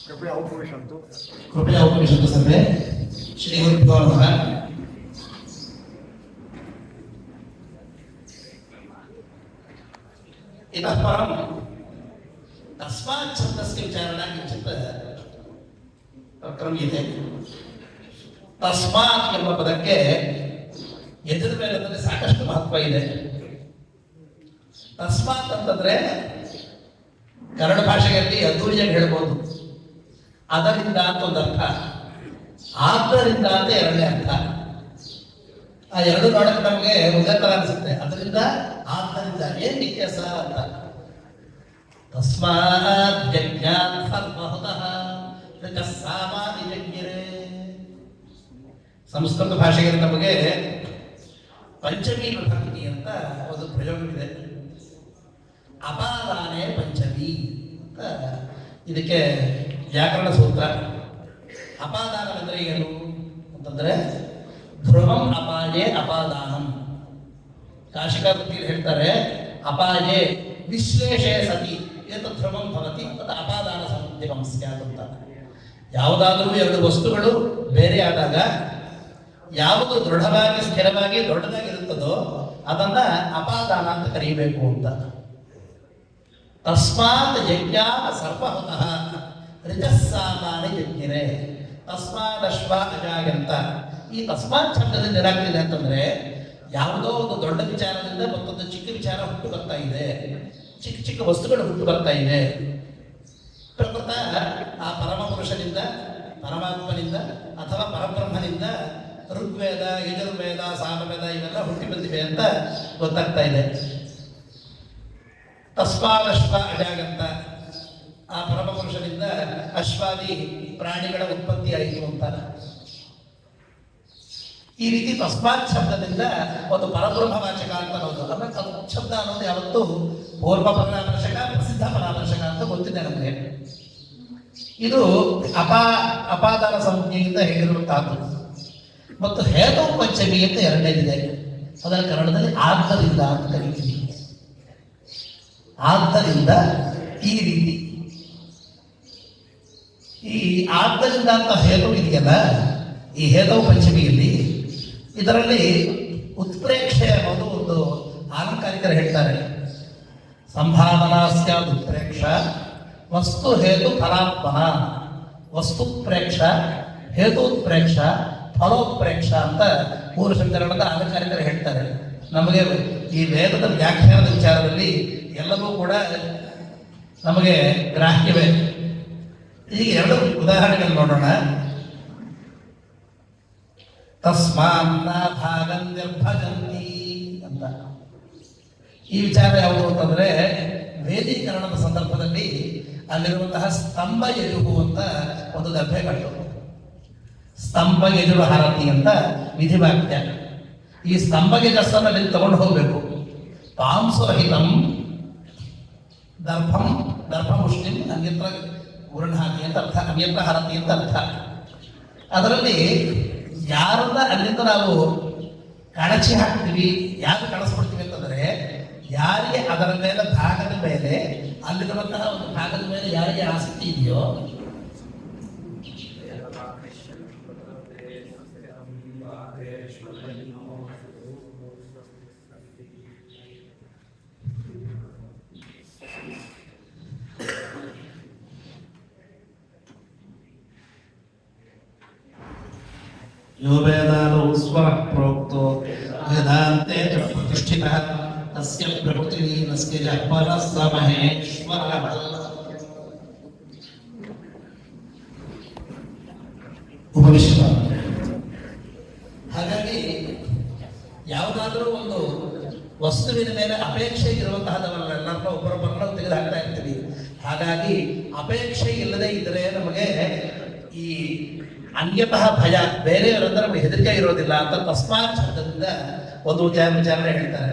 कृपया उपविशन्तु. कृपया उपविशन्तु सर्वे. श्री गुरुभ्यो नमः. इतः परं तस्मात् छन्दस्य विचारणा किञ्चित् क्रियते. ತಸ್ಮಾತ್ ಎಂಬ ಪದಕ್ಕೆ ಯಜುರ್ವೇದದಲ್ಲಿ ಸಾಕಷ್ಟು ಮಹತ್ವ ಇದೆ. ತಸ್ಮಾತ್ ಅಂತಂದ್ರೆ ಕನ್ನಡ ಭಾಷೆಯಲ್ಲಿ ಅದ್ದೂರಿಯಾಗಿ ಹೇಳ್ಬೋದು, ಅದರಿಂದ ಅಂತ ಒಂದು ಅರ್ಥ, ಆದ್ದರಿಂದ ಅಂತ ಎರಡನೇ ಅರ್ಥ. ಆ ಎರಡು ನೋಡಕ್ಕೆ ನಮಗೆ ಒಂದೇ ತರ ಅನಿಸುತ್ತೆ. ಅದರಿಂದ ಆದ್ದರಿಂದ ಏನ್ ವ್ಯತ್ಯಾಸ ಅಂತ. ತಸ್ಮಾತ್ ಯಜ್ಞಾತ್ ಸರ್ವಹುತಃ ಸಾಮಾನ್ಯ ಯಜ್ಞರೇ. ಸಂಸ್ಕೃತ ಭಾಷೆಯಲ್ಲಿ ನಮಗೆ ಪಂಚಮಿ ವಿಭಕ್ತಿ ಅಂತ ಒಂದು ಪ್ರಯೋಗವಿದೆ. ಅಪಾದಾನೆ ಪಂಚಮಿ ಅಂತ ಇದಕ್ಕೆ ವ್ಯಾಕರಣ ಸೂತ್ರ. ಅಪಾದಾನ ಅಂದ್ರೆ ಏನು ಅಂತಂದ್ರೆ ಧ್ರುವಂ ಅಪಾಯೇ ಅಪಾದಾನಂ. ಕಾಶಿಕಾ ವೃತ್ತಿಯಲ್ಲಿ ಹೇಳ್ತಾರೆ, ಅಪಾಯೇ ವಿಶ್ಲೇಷೆ ಸತಿ ಏತ ಧ್ರುವಂ ಭವತಿ ಮತ್ತು ಅಪಾದಾನ ಸಂಧಿವಂ ಸ್ಯಾತ್ ಅಂತ. ಯಾವುದಾದರೂ ಎರಡು ವಸ್ತುಗಳು ಬೇರೆ ಆದಾಗ ಯಾವುದು ದೃಢವಾಗಿ ಸ್ಥಿರವಾಗಿ ದೊಡ್ಡದಾಗಿರುತ್ತದೋ ಅದನ್ನ ಅಪಾದಾನ ಅಂತ ಕರೀಬೇಕು ಅಂತ. ತಸ್ಮಾತ್ ಯಜ್ಞಾತ್ ಸರ್ವಹುತಃ ರಿಜಸ್ಸಾಮಾನಿ ಯಜ್ಞರೇ. ತಸ್ಮಾತ್ ಅಶ್ವ ಅಜಾಗಂತ. ಈ ತಸ್ಮಾತ್ ಶಬ್ದದಿಂದ ಏನಾಗ್ತಿದೆ ಅಂತಂದ್ರೆ ಯಾವುದೋ ಒಂದು ದೊಡ್ಡ ವಿಚಾರದಿಂದ ಮತ್ತೊಂದು ಚಿಕ್ಕ ವಿಚಾರ ಹುಟ್ಟು ಬರ್ತಾ ಇದೆ, ಚಿಕ್ಕ ಚಿಕ್ಕ ವಸ್ತುಗಳು ಹುಟ್ಟು ಬರ್ತಾ ಇದೆ. ಪ್ರಕೃತ ಆ ಪರಮ ಪುರುಷನಿಂದ, ಪರಮಾತ್ಮನಿಂದ ಅಥವಾ ಪರಬ್ರಹ್ಮನಿಂದ ಋಗ್ವೇದ, ಯಜುರ್ವೇದ, ಸಾಮವೇದ ಇವೆಲ್ಲ ಹುಟ್ಟಿ ಬಂದಿವೆ ಅಂತ ಗೊತ್ತಾಗ್ತಾ ಇದೆ. ತಸ್ಮಾದಶ್ವ ಅಜಾಗಂತ. ಆ ಪರಮ ಪುರುಷನಿಂದ ಅಶ್ವಾದಿ ಪ್ರಾಣಿಗಳ ಉತ್ಪತ್ತಿ ಆಯಿತು ಅಂತ. ಈ ರೀತಿ ತಸ್ಮಾತ್ ಶಬ್ದದಿಂದ ಒಂದು ಪರಬ್ರಹ್ಮವಾಚಕ ಅಂತ ಅನ್ನೋದು. ಆಮೇಲೆ ತತ್ ಶಬ್ದ ಅನ್ನೋದು ಯಾವತ್ತು ಪೂರ್ವ ಪರಾಮರ್ಶಕ, ಪ್ರಸಿದ್ಧ ಪರಾಮರ್ಶಕ ಅಂತ ಗೊತ್ತಿದೆ ನಮಗೆ. ಇದು ಅಪಾದಾನ ಸಂಜ್ಞೆಯಿಂದ ಹೇಳಿರುವಂತಹದ್ದು. ಮತ್ತು ಹೇತು ಪಂಚಮಿ ಅಂತ ಎರಡನೇದಿದೆ. ಅದರ ಕನ್ನಡದಲ್ಲಿ ಆದ್ದರಿಂದ ಅಂತ ಕರೀತೀವಿ. ಆದ್ದರಿಂದ ಈ ರೀತಿ ಈ ಆದ್ದರಿಂದ ಅಂತ ಹೇತು ಇದೆಯಲ್ಲ, ಈ ಹೇತವು ಪಂಚಮಿಯಲ್ಲಿ ಇದರಲ್ಲಿ ಉತ್ಪ್ರೇಕ್ಷೆ ಅನ್ನೋದು ಒಂದು ಆಲಂಕಾರಿಕರು ಹೇಳ್ತಾರೆ. ಸಂಭಾವನಾ ಸ್ಯಾದ್ ಉತ್ಪ್ರೇಕ್ಷ ವಸ್ತು ಹೇತು ಫಲಾತ್ಮನ. ವಸ್ತುತ್ಪ್ರೇಕ್ಷ, ಹೇತುತ್ಪ್ರೇಕ್ಷ, ಫಲೋತ್ಪ್ರೇಕ್ಷ ಅಂತ ಪೂರ್ವಶಂಕರಣದ ಆಲಂಕಾರಿಕರು ಹೇಳ್ತಾರೆ. ನಮಗೆ ಈ ವೇದದ ವ್ಯಾಖ್ಯಾನದ ವಿಚಾರದಲ್ಲಿ ಎಲ್ಲವೂ ಕೂಡ ನಮಗೆ ಗ್ರಾಹ್ಯವೇ. ಈಗ ಎರಡು ಉದಾಹರಣೆಗಳು ನೋಡೋಣ. ತಸ್ಮಾನ್ನ ಭಾಗಂ ನಿರ್ಭಜಂತಿ ಅಂತ. ಈ ವಿಚಾರ ಯಾವುದು ಅಂತಂದ್ರೆ ವೇದೀಕರಣದ ಸಂದರ್ಭದಲ್ಲಿ ಅಲ್ಲಿರುವಂತಹ ಸ್ತಂಭ ಯಜುಹು ಅಂತ ಒಂದು ದಬ್ಬೆ ಕಟ್ಟು. ಸ್ತಂಭ ಯಜುರು ಹಾರತಿ ಅಂತ ವಿಧಿವಾಕ್ಯ. ಈ ಸ್ತಂಭಗೆ ಜಸ್ಸನ್ನು ಅಲ್ಲಿ ತಗೊಂಡು ಹೋಗಬೇಕು. ಪಾಂಸುರಹಿತಂ ದರ್ಭಂ ದರ್ಭಮುಷ್ಟಿಂ ಅನ್ಯತ್ರ ಗುರುಣಾತಿ ಅಂತ ಅರ್ಥ, ಅನ್ಯತ್ರ ಹಾರತಿ ಅಂತ ಅರ್ಥ. ಅದರಲ್ಲಿ ಯಾರನ್ನ ಅಲ್ಲಿಂದ ನಾವು ಕಣಚಿ ಹಾಕ್ತೀವಿ, ಯಾರು ಕಳಿಸ್ಬಿಡ್ತೀವಿ ಅಂತಂದ್ರೆ ಯಾರಿಗೆ ಅದರ ಮೇಲೆ ಭಾಗದ ಮೇಲೆ, ಅಲ್ಲಿರುವಂತಹ ಒಂದು ಭಾಗದ ಮೇಲೆ ಯಾರಿಗೆ ಆಸಕ್ತಿ ಇದೆಯೋ ಯೋ ವೇದಾನೋ ಸ್ವರಃ ಪ್ರೋಕ್ತೋ ವೇದಾಂತೆ ಚ ಪ್ರತಿಷ್ಠಿತಃ ತಸ್ಯ ಪ್ರಕೃತಿ ನಸ್ಯ ಚ ಪರಃ ಸ ಮಹೇಶ್ವರಃ. ಉಪನಿಷತ್. ಹಾಗಾಗಿ ಯಾವುದಾದ್ರೂ ಒಂದು ವಸ್ತುವಿನ ಮೇಲೆ ಅಪೇಕ್ಷೆ ಇರುವಂತಹದವರೆಲ್ಲರನ್ನ ಒಬ್ಬರೊಬ್ಬರನ್ನ ತೆಗೆದು ಹಾಕ್ತಾ ಇರ್ತೀವಿ. ಹಾಗಾಗಿ ಅಪೇಕ್ಷೆ ಇಲ್ಲದೆ ಇದ್ದರೆ ನಮಗೆ ಈ ಅನ್ಯತಃ ಭಯ, ಬೇರೆಯವರಂದ್ರೆ ನಮಗೆ ಹೆದರಿಕೆ ಇರೋದಿಲ್ಲ ಅಂತ ತಸ್ಮಾತ್ ಶಬ್ದದಿಂದ ಒಂದು ವಿಚಾರಣೆ ಹೇಳ್ತಾರೆ.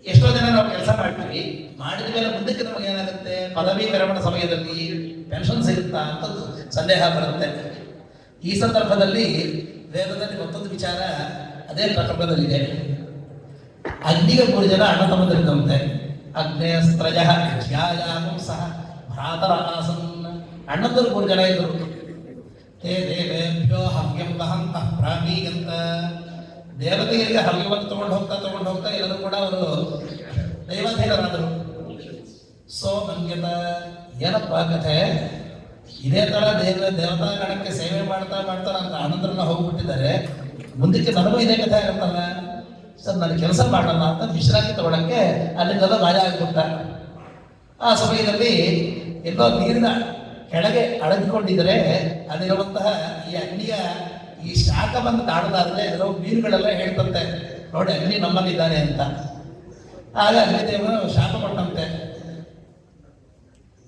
ಎಷ್ಟೋ ಜನ ನಾವು ಕೆಲಸ ಮಾಡ್ತೀವಿ, ಮಾಡಿದ ಮೇಲೆ ಮುಂದಕ್ಕೆ ನಮಗೆ ಏನಾಗುತ್ತೆ, ಪದವಿ ವಿರಮಣ ಸಮಯದಲ್ಲಿ ಪೆನ್ಷನ್ ಸಿಗುತ್ತಾ ಅಂತ ಸಂದೇಹ ಬರುತ್ತೆ. ಈ ಸಂದರ್ಭದಲ್ಲಿ ವೇದದಲ್ಲಿ ಮತ್ತೊಂದು ವಿಚಾರ ಅದೇ ಪ್ರಕರಣದಲ್ಲಿದೆ. ಅಗ್ನಿಗೆ 3 ಜನ ಅಣ್ಣ ತಮ್ಮಂದಿರಿದ್ದಂತೆ. ಅಗ್ನೇಯಸ್ತ್ರಜ ಧ್ಯಾಯಾಮಂ ಸಹ ಭ್ರಾತರ ಆಸನ್. ಅಣ್ಣಂದರು 3 ಜನ ಇದ್ರು. ತೇ ದೇವೇಭ್ಯೋ ಹವ್ಯಂ ವಹಂತಃ ಪ್ರಾಣೀಯಂತ. ದೇವತೆಗಳಿಗೆ ಹವ್ಯವನ್ನು ತಗೊಂಡು ಹೋಗ್ತಾ ಎಲ್ಲರೂ ಕೂಡ ಅವರು ದೈವಾಧೀನರಾದರು. ಸೋ ನಮ್ಗೆತ ಏನಪ್ಪ ಕಥೆ, ಇದೇ ತರ ದೇವತಾ ಗಣಕ್ಕೆ ಸೇವೆ ಮಾಡ್ತಾ ಮಾಡ್ತಾ ನನ್ನ ಆನಂದರನ್ನ ಹೋಗ್ಬಿಟ್ಟಿದ್ದಾರೆ. ಮುಂದಕ್ಕೆ ನನಗೂ ಇದೇ ಕಥೆ ಆಗುತ್ತಲ್ಲ ಸರ್, ನಾನು ಕೆಲಸ ಮಾಡೋಣ ಅಂತ ವಿಶ್ರಾಂತಿ ತಗೊಳಕ್ಕೆ ಅಲ್ಲಿಂದೆಲ್ಲ ಮಾಯ ಆಗ್ಬಿಟ್ಟ. ಆ ಸಮಯದಲ್ಲಿ ಎಲ್ಲೋ ನೀರಿನ ಕೆಳಗೆ ಅಡಗಿಕೊಂಡಿದ್ರೆ ಅಲ್ಲಿರುವಂತಹ ಈ ಅಗ್ನಿಯ ಈ ಶಾಖ ಬಂದು ಕಾಣದಾದ್ರೆ ಎಲ್ಲೋ ಮೀನುಗಳೆಲ್ಲ ಹೇಳ್ತಂತೆ, ನೋಡಿ ಅಗ್ನಿ ನಮ್ಮಲ್ಲಿದ್ದಾನೆ ಅಂತ. ಆಗ ಅಗ್ನಿದೇವನು ಶಾಪ ಕೊಟ್ಟಂತೆ,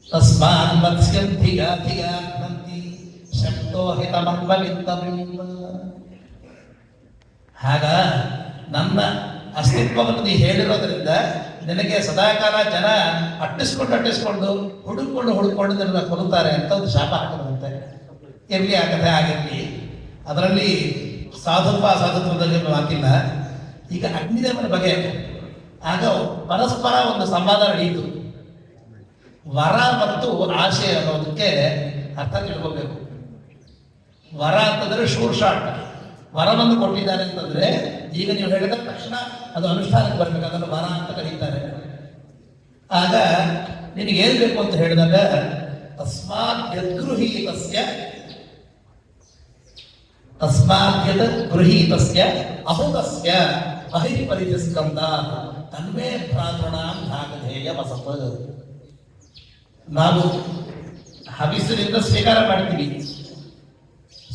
ತಸ್ಮಾನ್ ಮತ್ಸ್ಯಂ ಧಿಗಾಧಿಗಾಂತಿ ಶಬ್ದೋ ಹಿತಮನ್ವವಿತ್ತಂ. ಆಗ ನನ್ನ ಅಸ್ತಿತ್ವವನ್ನು ನೀ ಹೇಳಿರೋದ್ರಿಂದ ನಿನಗೆ ಸದಾಕಾಲ ಜನ ಅಟ್ಟಿಸ್ಕೊಂಡು ಹುಡುಕೊಂಡು ನನ್ನ ಕೊಲ್ಲುತ್ತಾರೆ ಅಂತ ಒಂದು ಶಾಪ ಹಾಕಿದಂತೆ. ಇರಲಿ ಆ ಕಥೆ ಆಗಿರಲಿ, ಅದರಲ್ಲಿ ಅಸಾಧುತ್ವದಲ್ಲಿ ಮಾತಿಲ್ಲ. ಈಗ ಅಗ್ನಿದೇವನ ಬಗ್ಗೆ ಆಗ ಪರಸ್ಪರ ಒಂದು ಸಂವಾದ ನಡೆಯಿತು. ವರ ಮತ್ತು ಆಶೆ ಅನ್ನೋದಕ್ಕೆ ಅರ್ಥ ತಿಳ್ಕೋಬೇಕು. ವರ ಅಂತಂದ್ರೆ ಶೂರ್ ಶಾಟ್, ವರವನ್ನು ಕೊಟ್ಟಿದ್ದಾರೆ ಅಂತಂದ್ರೆ ಈಗ ನೀವು ಹೇಳಿದ ತಕ್ಷಣ ಅದು ಅನುಷ್ಠಾನಕ್ಕೆ ಬರ್ಬೇಕು, ಅದನ್ನು ವರ ಅಂತ ಕರೀತಾರೆ. ಆಗ ನಿನಗೆ ಏನ್ ಬೇಕು ಅಂತ ಹೇಳಿದಾಗ ತಸ್ಮಾತ್ ಗೃಹೀತಸ್ಯ ಅಹುತಸ್ಯ ಅಹಿರಿ ಪರಿತಿಸ್ಕಂದ ತನ್ಮೇ ಭ್ರಾತೃಣಾಂ ಭಾಗಧೇಯ ವಸತ. ನಾವು ಹವಿಸ್ಸಿನಿಂದ ಸ್ವೀಕಾರ ಮಾಡ್ತೀವಿ,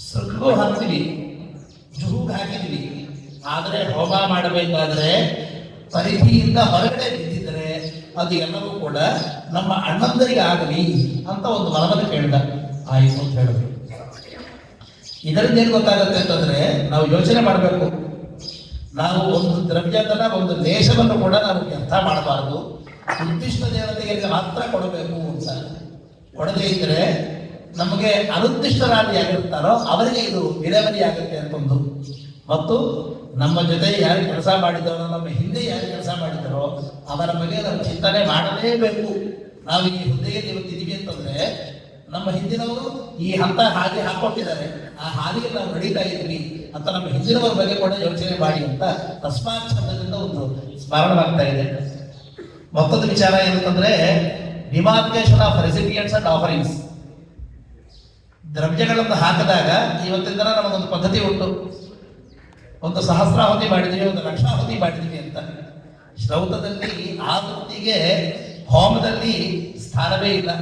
ಸೃಗ್ಗೂ ಹಾಕ್ತೀವಿ, ಜುಹುಗ್ ಹಾಕಿದ್ವಿ. ಆದರೆ ಹೋಮ ಮಾಡಬೇಕಾದ್ರೆ ಪರಿಧಿಯಿಂದ ಹೊರಗಡೆ ಬಿದ್ದಿದ್ರೆ ಅದು ಎಲ್ಲವೂ ಕೂಡ ನಮ್ಮ ಅಣ್ಣಂದರಿಗೆ ಆಗಲಿ ಅಂತ ಒಂದು ವರವನ್ನು ಕೇಳಿದ. ಆಯಿತು ಅಂತ ಹೇಳಿದ್ರು. ಇದರಿಂದ ಏನು ಗೊತ್ತಾಗುತ್ತೆ ಅಂತಂದ್ರೆ ನಾವು ಯೋಚನೆ ಮಾಡಬೇಕು. ನಾವು ಒಂದು ದ್ರವ್ಯದನ್ನ ಒಂದು ಲೇಷವನ್ನು ಕೂಡ ನಾವು ವ್ಯರ್ಥ ಮಾಡಬಾರದು. ಉದ್ದಿಷ್ಟ ದೇವತೆಗೆ ಮಾತ್ರ ಕೊಡಬೇಕು ಅಂತ. ಕೊಡದೇ ಇದ್ರೆ ನಮಗೆ ಅನುದ್ದಿಷ್ಟರಾದಿಯಾಗಿರ್ತಾರೋ ಅವರಿಗೆ ಇದು ವಿಲೇವರಿಯಾಗುತ್ತೆ ಅಂತಂದು. ಮತ್ತು ನಮ್ಮ ಜೊತೆ ಯಾರು ಕೆಲಸ ಮಾಡಿದರೋ, ನಮ್ಮ ಹಿಂದೆ ಯಾರು ಕೆಲಸ ಮಾಡಿದರೋ ಅವರ ಬಗ್ಗೆ ನಾವು ಚಿಂತನೆ ಮಾಡಲೇಬೇಕು. ನಾವು ಈ ಹುದ್ದೆಗೆ ಇವತ್ತಿದ್ದೀವಿ ಅಂತಂದ್ರೆ ನಮ್ಮ ಹಿಂದಿನವರು ಈ ಹಂತ ಹಾಗೆ ಹಾಕೊಟ್ಟಿದ್ದಾರೆ, ಆ ಹಾದಿಗೆ ನಾವು ನಡೀತಾ ಇದ್ವಿ ಅಂತ ನಮ್ಮ ಹಿಂದಿನವರ ಬಗ್ಗೆ ಕೂಡ ಯೋಚನೆ ಮಾಡಿ ಅಂತ ತಸ್ಮಾತ್ ಶಬ್ದದಿಂದ ಒಂದು ಸ್ಮರಣವಾಗ್ತಾ ಇದೆ. ಮತ್ತೊಂದು ವಿಚಾರ ಏನಂತಂದ್ರೆ demarcation of recipients and offerings. ದ್ರವ್ಯಗಳನ್ನು ಹಾಕಿದಾಗ ಇವತ್ತಿನ ದಿನ ನಮಗೊಂದು ಪದ್ಧತಿ ಉಂಟು. ಒಂದು ಸಹಸ್ರಾಹುತಿ ಮಾಡಿದ್ವಿ, ಒಂದು ಲಕ್ಷಾಹುತಿ ಮಾಡಿದ್ವಿ ಅಂತ. ಶ್ರೌತದಲ್ಲಿ ಆ ವೃತ್ತಿಗೆ ಹೋಮದಲ್ಲಿ ಸ್ಥಾನವೇ ಇಲ್ಲ,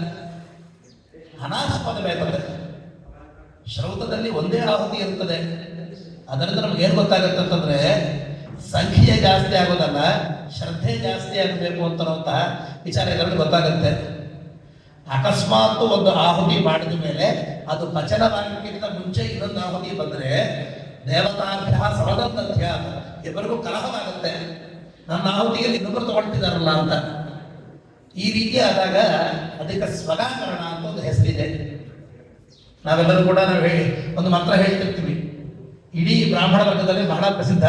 ಅನಾಸ್ಪದವೇ ಇರ್ತದೆ. ಶ್ರೌತದಲ್ಲಿ ಒಂದೇ ಆಹುತಿ ಇರ್ತದೆ. ಅದರಿಂದ ನಮ್ಗೆ ಏನು ಗೊತ್ತಾಗುತ್ತೆ ಅಂತಂದ್ರೆ ಸಂಖ್ಯೆ ಜಾಸ್ತಿ ಆಗೋದಲ್ಲ, ಶ್ರದ್ಧೆ ಜಾಸ್ತಿ ಆಗಬೇಕು ಅಂತನ್ನುವಂತಹ ವಿಚಾರ ಇದರಲ್ಲಿ ಗೊತ್ತಾಗುತ್ತೆ. ಅಕಸ್ಮಾತ್ ಒಂದು ಆಹುತಿ ಮಾಡಿದ ಮೇಲೆ ಅದು ಪಚನವಾಗಕ್ಕಿಂತ ಮುಂಚೆ ಇನ್ನೊಂದು ಆಹುತಿ ಬಂದರೆ ದೇವತಾಭ್ಯ ಸಮಗಂಧ್ಯ ಇಬ್ಬರಿಗೂ ಕಲಹವಾಗುತ್ತೆ. ನನ್ನ ಆಹುತಿಯಲ್ಲಿ ಇನ್ನೊಬ್ಬರು ತಗೊಳ್ತಿದಾರಲ್ಲ ಅಂತ. ಈ ರೀತಿ ಆದಾಗ ಅದಕ್ಕೆ ಸ್ವಗಾಕರಣ ಅಂತ ಒಂದು ಹೆಸರಿದೆ. ನಾವೆಲ್ಲರೂ ಕೂಡ ನಾವು ಹೇಳಿ ಒಂದು ಮಂತ್ರ ಹೇಳ್ತಿರ್ತೀವಿ, ಇಡೀ ಬ್ರಾಹ್ಮಣ ವರ್ಗದಲ್ಲಿ ಬಹಳ ಪ್ರಸಿದ್ಧ.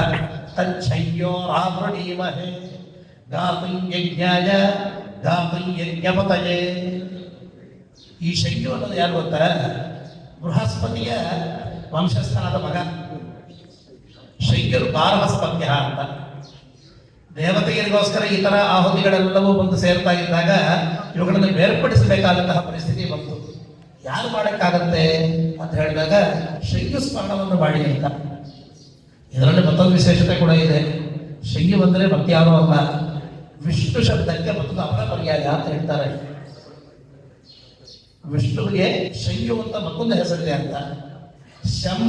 ತಚ್ಛಯ್ಯೋ ರಾವೃಣೀಮಹೇ ಗಾತುಂ ಯಜ್ಞಾಯ ಗಾತುಂ ಯಜ್ಞಪತಯೇ. ಈ ಶಯ್ಯು ಅನ್ನೋದು ಯಾರು ಗೊತ್ತಾ? ಬೃಹಸ್ಪತಿಯ ವಂಶಸ್ಥಾನದ ಮಗ. ಶಯ್ಯರು ಬಾರಹಸ್ಪತ್ಯ ಅಂತ. ದೇವತೆಗಳಿಗೋಸ್ಕರ ಈ ತರ ಆಹುತಿಗಳೆಲ್ಲವೂ ಬಂದು ಸೇರ್ತಾ ಇದ್ದಾಗ ಇವುಗಳನ್ನು ಬೇರ್ಪಡಿಸಬೇಕಾದಂತಹ ಪರಿಸ್ಥಿತಿ ಬಂತು. ಯಾರು ಮಾಡಕ್ಕಾಗತ್ತೆ ಅಂತ ಹೇಳಿದಾಗ ಶಯ್ಯು ಸ್ಮರಣವನ್ನು ಮಾಡಿ ಅಂತ. ಇದರಲ್ಲಿ ಮತ್ತೊಂದು ವಿಶೇಷತೆ ಕೂಡ ಇದೆ. ಶಯ್ಯು ಬಂದರೆ ಮತ್ಯಾರೋ ಅಲ್ಲ, ವಿಷ್ಣು ಶಬ್ದಕ್ಕೆ ಮತ್ತೊಂದು ಅಪರ ಪರ್ಯಾಯ ಅಂತ ಹೇಳ್ತಾರೆ. ವಿಷ್ಣುವಿಗೆ ಶಯ್ಯು ಅಂತ ಮತ್ತೊಂದು ಹೆಸರಿದೆ ಅಂತ. ಶಂ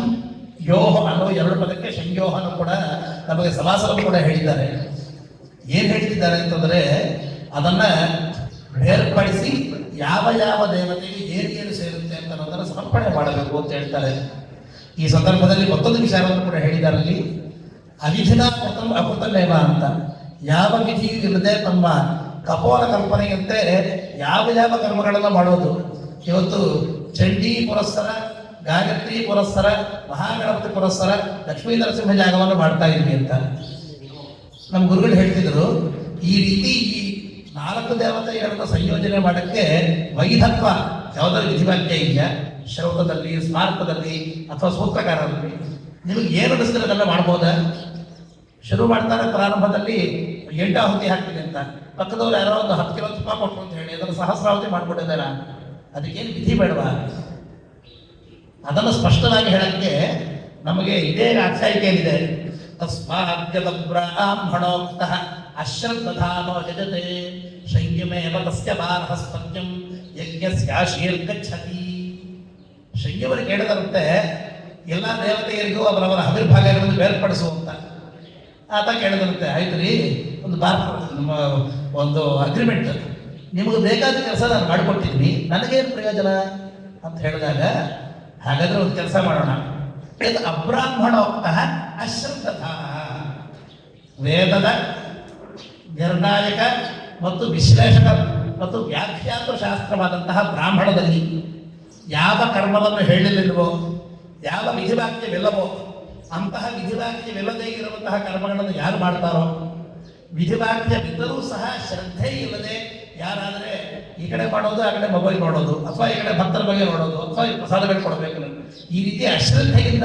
ಯೋಹ ಅನ್ನೋ ಎರಡು ಪದಕ್ಕೆ ಶಂಯೋಹನು ಕೂಡ ನಮಗೆ ಸಮಾಸವನ್ನು ಕೂಡ ಹೇಳಿದ್ದಾರೆ. ಏನ್ ಹೇಳ್ತಿದ್ದಾರೆ ಅಂತಂದ್ರೆ ಅದನ್ನ ಬೇರ್ಪಡಿಸಿ ಯಾವ ಯಾವ ದೇವತೆಗೆ ಏನು ಸೇರುತ್ತೆ ಅಂತ ಅನ್ನೋದನ್ನ ಸಮರ್ಪಣೆ ಮಾಡಬೇಕು ಅಂತ ಹೇಳ್ತಾರೆ. ಈ ಸಂದರ್ಭದಲ್ಲಿ ಮತ್ತೊಂದು ವಿಚಾರವನ್ನು ಕೂಡ ಹೇಳಿದ್ದಾರೆ ಅಲ್ಲಿ. ಅವಿಧಿನ ಅಕೃತಮೇವ ಅಂತ. ಯಾವ ವಿಧಿಯೂ ಇಲ್ಲದೆ ತಮ್ಮ ಕಪೋಲ ಕಲ್ಪನೆಯಂತೆ ಯಾವ ಯಾವ ಕರ್ಮಗಳನ್ನು ಮಾಡೋದು. ಇವತ್ತು ಚಂಡಿ ಪುರಸ್ಸರ, ಗಾಯತ್ರಿ ಪುರಸ್ಸರ, ಮಹಾಗಣಪತಿ ಪುರಸ್ಸರ, ಲಕ್ಷ್ಮೀ ನರಸಿಂಹ ಯಾಗವನ್ನು ಮಾಡ್ತಾ ಇದ್ವಿ ಅಂತ ನಮ್ಮ ಗುರುಗಳು ಹೇಳ್ತಿದ್ರು. ಈ ರೀತಿ ಈ 4 ದೇವತೆಗಳನ್ನು ಸಂಯೋಜನೆ ಮಾಡಕ್ಕೆ ವೈಧತ್ವ ಯಾವುದಾದ್ರು ವಿಧಿವಾಕ್ಯ ಇದೆಯಾ? ಶ್ರೌತದಲ್ಲಿ, ಸ್ಮಾರಕದಲ್ಲಿ ಅಥವಾ ಸೂತ್ರಕಾರರಲ್ಲಿ ನಿಮಗೆ ಏನು ಅನಿಸಿದ್ರೆ ಅದೆಲ್ಲ ಮಾಡ್ಬೋದಾ? ಶುರು ಮಾಡ್ತಾರೆ ಪ್ರಾರಂಭದಲ್ಲಿ 8 ಆಹುತಿ ಹಾಕ್ತೀನಿ ಅಂತ, ಪಕ್ಕದವ್ರು ಯಾರೋ ಒಂದು 10 ಕಿಲೋ ತುಪ್ಪ ಕೊಟ್ಟರು ಅಂತ ಹೇಳಿ ಅದನ್ನು ಸಹಸ್ರಾಹುತಿ ಮಾಡ್ಬಿಟ್ಟಿದ್ದಾರೆ. ಅದಕ್ಕೇನು ವಿಧಿ ಬೇಡವಾ? ಅದನ್ನು ಸ್ಪಷ್ಟವಾಗಿ ಹೇಳಕ್ಕೆ ನಮಗೆ ಇದೇ ಆಖ್ಯಾಯಿಕೆ ಏನಿದೆ. ತಸ್ಮಾದ್ಯದ ಬ್ರಾಹ್ಮಣೋಕ್ತ ಅಶ್ರದ್ಧಾನೋ ಯಜತೆ ಸಂಯಮೇವ ತಸ್ಯ ಬಾರಹಸ್ಪತ್ಯಂ ಯಜ್ಞಸ್ಯಾಶೀರ್ಗಚ್ಚತಿ. ಸಂಯಮರು ಕೇಳಿದಂತೆ ಎಲ್ಲ ದೇವತೆಯರಿಗೂ ಅವರವರ ಆವಿರ್ಭಾಗಗಳನ್ನು ಬೇರ್ಪಡಿಸುವಂತ ಆತ ಕೇಳಿದಂತೆ, ಆಯ್ತು ರೀ, ಒಂದು ಅಗ್ರಿಮೆಂಟ್, ನಿಮಗೆ ಬೇಕಾದ ಕೆಲಸ ನಾನು ಮಾಡಿಕೊಟ್ಟಿದ್ದೀನಿ, ನನಗೇನು ಪ್ರಯೋಜನ ಅಂತ ಹೇಳಿದಾಗ, ಹಾಗಾದ್ರೆ ಒಂದು ಕೆಲಸ ಮಾಡೋಣ. ಇದು ಅಬ್ರಾಹ್ಮಣೋಕ್ತ ಅಶ್ರದ್ಧಾ, ವೇದದ ನಿರ್ಣಾಯಕ ಮತ್ತು ವಿಶ್ಲೇಷಕ ಮತ್ತು ವ್ಯಾಖ್ಯಾತ ಶಾಸ್ತ್ರವಾದಂತಹ ಬ್ರಾಹ್ಮಣದಲ್ಲಿ ಯಾವ ಕರ್ಮವನ್ನು ಹೇಳಲಿಲ್ವೋ, ಯಾವ ವಿಧಿವಾಕ್ಯವಿಲ್ಲವೋ ಅಂತಹ ವಿಧಿವಾಕ್ಯವಿಲ್ಲದೇ ಇರುವಂತಹ ಕರ್ಮಗಳನ್ನು ಯಾರು ಮಾಡ್ತಾರೋ, ವಿಧಿವಾಕ್ಯವಿದ್ದರೂ ಸಹ ಶ್ರದ್ಧೆ ಇಲ್ಲದೆ ಯಾರಾದರೆ ಈ ಕಡೆ ಮಾಡೋದು, ಆ ಕಡೆ ಮೊಬೈಲ್ ನೋಡೋದು, ಅಥವಾ ಈ ಕಡೆ ಭಕ್ತರ ಬಗ್ಗೆ ನೋಡೋದು, ಅಥವಾ ಈ ಪ್ರಸಾದಗಳು ಕೊಡಬೇಕು, ಈ ರೀತಿ ಅಶ್ರದ್ಧೆಯಿಂದ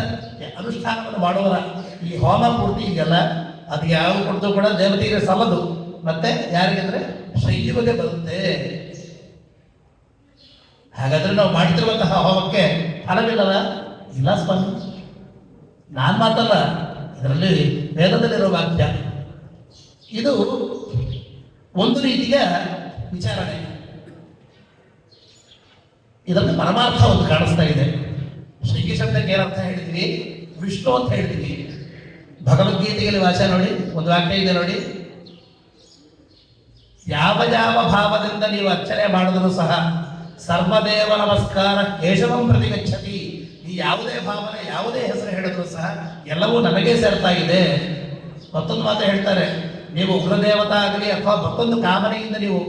ಅನುಷ್ಠಾನವನ್ನು ಮಾಡುವರ ಈ ಹೋಮ ಪೂರ್ತಿ ಇದೆಯಲ್ಲ, ಅದು ಯಾವ ಕೊಡ್ತು ಕೂಡ ದೇವತೆಗೆ ಸಲ್ಲದು. ಮತ್ತೆ ಯಾರಿಗೆಂದ್ರೆ ಶೈಲಿಗೆ ಬರುತ್ತೆ. ಹಾಗಾದ್ರೆ ನಾವು ಮಾಡ್ತಿರುವಂತಹ ಹೋಮಕ್ಕೆ ಫಲವಿಲ್ಲದ ಇಲ್ಲ ಸ್ವಾಮಿ. ನಾನು ಮಾತಲ್ಲ, ಇದರಲ್ಲಿ ವೇದದಲ್ಲಿರೋ ವಾಕ್ಯ. ಇದು ಒಂದು ರೀತಿಯ ವಿಚಾರಣೆ. ಇದರಲ್ಲಿ ಪರಮಾರ್ಥ ಒಂದು ಕಾಣಿಸ್ತಾ ಇದೆ. ಶ್ರೀ ಶಬ್ದಕ್ಕೆ ಏನರ್ಥ ಹೇಳಿದ್ವಿ? ವಿಷ್ಣು ಅಂತ ಹೇಳಿದ್ವಿ. ಭಗವದ್ಗೀತೆಯಲ್ಲಿ ವಾಚ ನೋಡಿ, ಒಂದು ವಾಕ್ಯ ಇದೆ ನೋಡಿ, ಯಾವ ಯಾವ ಭಾವದಿಂದ ನೀವು ಅರ್ಚನೆ ಮಾಡಿದರೂ ಸಹ ಸರ್ವದೇವ ನಮಸ್ಕಾರ ಕೇಶವಂ ಪ್ರತಿಗಚ್ಚತಿ. ಈ ಯಾವುದೇ ಭಾವನೆ, ಯಾವುದೇ ಹೆಸರು ಹೇಳಿದ್ರು ಸಹ ಎಲ್ಲವೂ ನನಗೇ ಸೇರ್ತಾ ಇದೆ. ಮತ್ತೊಂದು ಮಾತು ಹೇಳ್ತಾರೆ, ನೀವು ಉಗ್ರದೇವತಾ ಆಗಲಿ ಅಥವಾ ಮತ್ತೊಂದು ಕಾಮನೆಯಿಂದ ನೀವು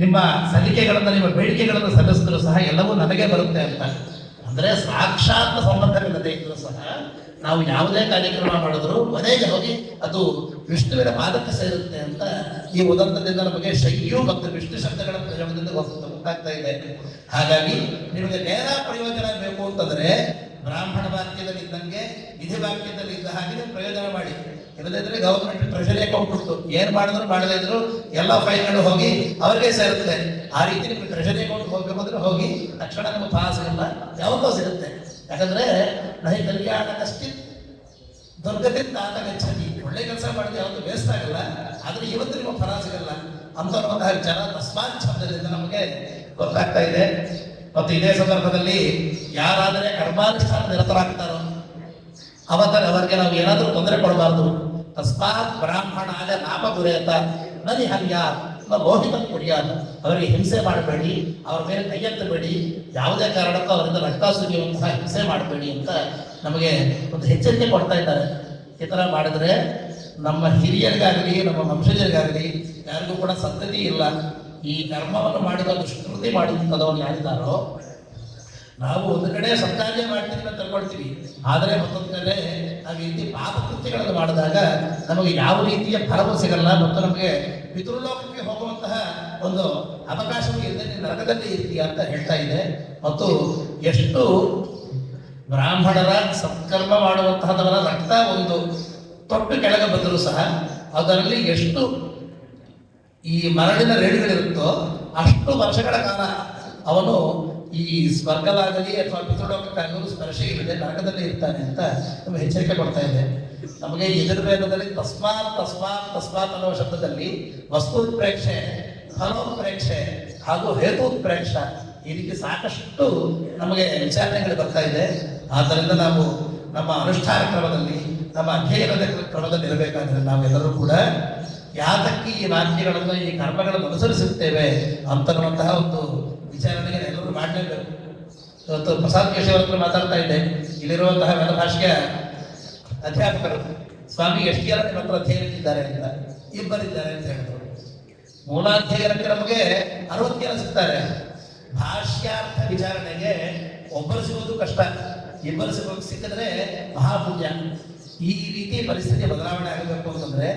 ನಿಮ್ಮ ಸಲ್ಲಿಕೆಗಳನ್ನು, ನಿಮ್ಮ ಬೇಡಿಕೆಗಳನ್ನು ಸಲ್ಲಿಸಿದ್ರು ಸಹ ಎಲ್ಲವೂ ನನಗೆ ಬರುತ್ತೆ ಅಂತ. ಅಂದರೆ ಸಾಕ್ಷಾತ್ ಸಂಬಂಧವಿಲ್ಲದೆ ಇದ್ದರೂ ಸಹ ನಾವು ಯಾವುದೇ ಕಾರ್ಯಕ್ರಮ ಮಾಡಿದ್ರು ಮನೆಗೆ ಹೋಗಿ ಅದು ವಿಷ್ಣುವಿನ ಪಾದಕ್ಕೆ ಸೇರುತ್ತೆ ಅಂತ ಈ ಉದಂತದಿಂದ ನಮಗೆ ಶೈಲಿಯು ಮತ್ತು ವಿಷ್ಣು ಶಬ್ದಗಳ ಪ್ರಯೋಗದಿಂದ ಗೊತ್ತಾಗ್ತಾ ಇದೆ. ಹಾಗಾಗಿ ನಿಮಗೆ ನೇರ ಪ್ರಯೋಜನ ಬೇಕು ಅಂತಂದ್ರೆ ಬ್ರಾಹ್ಮಣ ವಾಕ್ಯದಲ್ಲಿ ಇದ್ದಂಗೆ ವಿಧಿ ವಾಕ್ಯದಲ್ಲಿ ಇದ್ದ ಹಾಗೆ ಪ್ರಯೋಜನ ಮಾಡಿ. ಇಲ್ಲದಿದ್ರೆ ಗವರ್ಮೆಂಟ್ ಟ್ರೆಷರಿ ಅಕೌಂಟ್ ಉಂಟು, ಏನ್ ಮಾಡಿದ್ರು ಮಾಡದೇ ಇದ್ರು ಎಲ್ಲ ಫೈಲ್ಗಳು ಹೋಗಿ ಅವರಿಗೆ ಸೇರುತ್ತೆ. ಆ ರೀತಿ ನಿಮ್ಗೆ ಟ್ರೆಷರಿ ಅಕೌಂಟ್ ಹೋಗ್ಬೇಕು ಅಂದ್ರೆ ಹೋಗಿ ತಕ್ಷಣ ನಿಮ್ಗೆ ಪಾಸ್ ಇಲ್ಲ, ಯಾವತ್ತೋ ಸಿಗುತ್ತೆ. ಯಾಕಂದ್ರೆ ನಹಿ ಕಲ್ಯಾಣಕ್ಕಷ್ಟೇ ದುರ್ಗದಿಂದ ಆತ ಗಚ್ಚತಿ. ಒಳ್ಳೆ ಕೆಲಸ ಮಾಡಿದ್ರೆ ಯಾವತ್ತು ವೇಸ್ಟ್ ಆಗಲ್ಲ, ಆದ್ರೆ ಇವತ್ತು ನಿಮ್ಮ ಫಲ ಸಿಗಲ್ಲ ಅಂತ ಅನ್ನುವಂತಹ ವಿಚಾರ ತಸ್ಮಾತ್ ಶಬ್ದದಿಂದ ನಮಗೆ ಗೊತ್ತಾಗ್ತಾ ಇದೆ. ಮತ್ತು ಇದೇ ಸಂದರ್ಭದಲ್ಲಿ ಯಾರಾದರೆ ಕರ್ಮಾನುಷ್ಠಾನ ನಿರತರಾಗ್ತಾರೋ ಅವರಿಗೆ ನಾವು ಏನಾದರೂ ತೊಂದರೆ ಕೊಡಬಾರ್ದು. ತಸ್ಮಾತ್ ಬ್ರಾಹ್ಮಣಾದ ನಾಮ ಗುರೇತ ನದಿ ಹಲ್ಯ ಲೋಹಿತ ಕುಡಿಯಾದ. ಅವರಿಗೆ ಹಿಂಸೆ ಮಾಡಬೇಡಿ, ಅವರ ಮೇಲೆ ಕೈ ಎತ್ತಬೇಡಿ, ಯಾವುದೇ ಕಾರಣಕ್ಕೂ ಅವರಿಂದ ರಕ್ತ ಸುರಿಯುವಂತಹ ಹಿಂಸೆ ಮಾಡಬೇಡಿ ಅಂತ ನಮಗೆ ಒಂದು ಎಚ್ಚರಿಕೆ ಕೊಡ್ತಾ ಇದ್ದಾರೆ. ಈ ಥರ ಮಾಡಿದ್ರೆ ನಮ್ಮ ಹಿರಿಯರಿಗಾಗಲಿ ನಮ್ಮ ವಂಶಜರಿಗಾಗಲಿ ಯಾರಿಗೂ ಕೂಡ ಸಂತತಿ ಇಲ್ಲ. ಈ ಕರ್ಮವನ್ನು ಮಾಡಿದ ದುಷ್ಕೃತಿ ಮಾಡುವಂಥದವನ್ನು ಯಾರಿದ್ದಾರೋ, ನಾವು ಒಂದು ಕಡೆ ಸತ್ಕಾರ್ಯ ಮಾಡ್ತೀವಿ ಅಂತ ತಿಳ್ಕೊಳ್ತೀವಿ, ಆದರೆ ಮತ್ತೊಂದು ಕಡೆ ನಾವು ಈ ರೀತಿ ಪಾಪಕೃತ್ಯಗಳನ್ನು ಮಾಡಿದಾಗ ನಮಗೆ ಯಾವ ರೀತಿಯ ಫಲವೂ ಸಿಗಲ್ಲ ಮತ್ತು ನಮಗೆ ಪಿತೃಲೋಕಕ್ಕೆ ಹೋಗುವಂತಹ ಒಂದು ಅವಕಾಶವೂ ಇಲ್ಲದೆ ನೀವು ನರಕದಲ್ಲಿ ಇರ್ತೀಯ ಅಂತ ಹೇಳ್ತಾ ಇದೆ. ಮತ್ತು ಎಷ್ಟು ಬ್ರಾಹ್ಮಣರ ಸತ್ಕರ್ಮ ಮಾಡುವಂತಹದವರ ರಕ್ತ ಒಂದು ತೊಟ್ಟು ಕೆಳಗೆ ಬಂದರೂ ಸಹ ಅದರಲ್ಲಿ ಎಷ್ಟು ಈ ಮರಳಿನ ರೇಣುಗಳಿರುತ್ತೋ ಅಷ್ಟು ವರ್ಷಗಳ ಕಾಲ ಅವನು ಈ ಸ್ವರ್ಗವಾಗಲಿ ಅಥವಾ ಪಿತೃಲೋಕಕ್ಕಾಗಲು ಸ್ಪರ್ಶ ಇಲ್ಲದೆ ನರಕದಲ್ಲಿ ಇರ್ತಾನೆ ಅಂತ ನಮಗೆ ಎಚ್ಚರಿಕೆ ಕೊಡ್ತಾ ಇದೆ. ನಮಗೆ ಯಜುರ್ವೇದದಲ್ಲಿ ತಸ್ಮಾತ್ ತಸ್ಮಾತ್ ತಸ್ಮಾತ್ ಅನ್ನುವ ಶಬ್ದದಲ್ಲಿ ವಸ್ತುತ್ಪ್ರೇಕ್ಷೆ, ಫಲೋತ್ಪ್ರೇಕ್ಷೆ ಹಾಗೂ ಹೇತುತ್ಪ್ರೇಕ್ಷ ಈ ರೀತಿ ಸಾಕಷ್ಟು ನಮಗೆ ವಿಚಾರಣೆಗಳು ಬರ್ತಾ ಇದೆ. ಆದ್ದರಿಂದ ನಾವು ನಮ್ಮ ಅನುಷ್ಠಾನ ಕ್ರಮದಲ್ಲಿ, ನಮ್ಮ ಅಧ್ಯಯನದ ಕ್ರಮದಲ್ಲಿ ಇರಬೇಕಾದ್ರೆ ನಾವೆಲ್ಲರೂ ಕೂಡ ಯಾತಕ್ಕೆ ಈ ವಾಕ್ಯಗಳನ್ನು, ಈ ಕರ್ಮಗಳನ್ನು ಅನುಸರಿಸುತ್ತೇವೆ ಅಂತನ್ನುವಂತಹ ಒಂದು ವಿಚಾರಣೆಗೆ ಎಲ್ಲರೂ ಮಾಡಲೇಬೇಕು. ಇವತ್ತು ಪ್ರಸಾದ್ ಕೇಶವ ಹತ್ರ ಮಾತಾಡ್ತಾ ಇದ್ದೆ, ಇಲ್ಲಿರುವಂತಹ ವೇದಭಾಷೆಯ ಅಧ್ಯಾಪಕರು ಸ್ವಾಮಿ ಎಷ್ಟು ಜನ ನಿಮ್ಮ ಹತ್ರ ಅಧ್ಯಯನಕ್ಕಿದ್ದಾರೆ ಅಂತ. ಇಬ್ಬರಿದ್ದಾರೆ ಅಂತ ಹೇಳಿದ್ರು. ಮೂಲಾಧ್ಯಯನಕ್ಕೆ ನಮಗೆ 60 ಜನ ಸಿಗ್ತಾರೆ. ಭಾಷ್ಯಾರ್ಥ ವಿಚಾರಣೆಗೆ ಒಬ್ಬರು ಸಿಗೋದು ಕಷ್ಟ, ಇಬ್ಬರು ಸಿಕ್ಕಿದ್ರೆ ಮಹಾಪುಣ್ಯ. ಈ ರೀತಿ ಪರಿಸ್ಥಿತಿ ಬದಲಾವಣೆ ಆಗಬೇಕು ಅಂತಂದ್ರೆ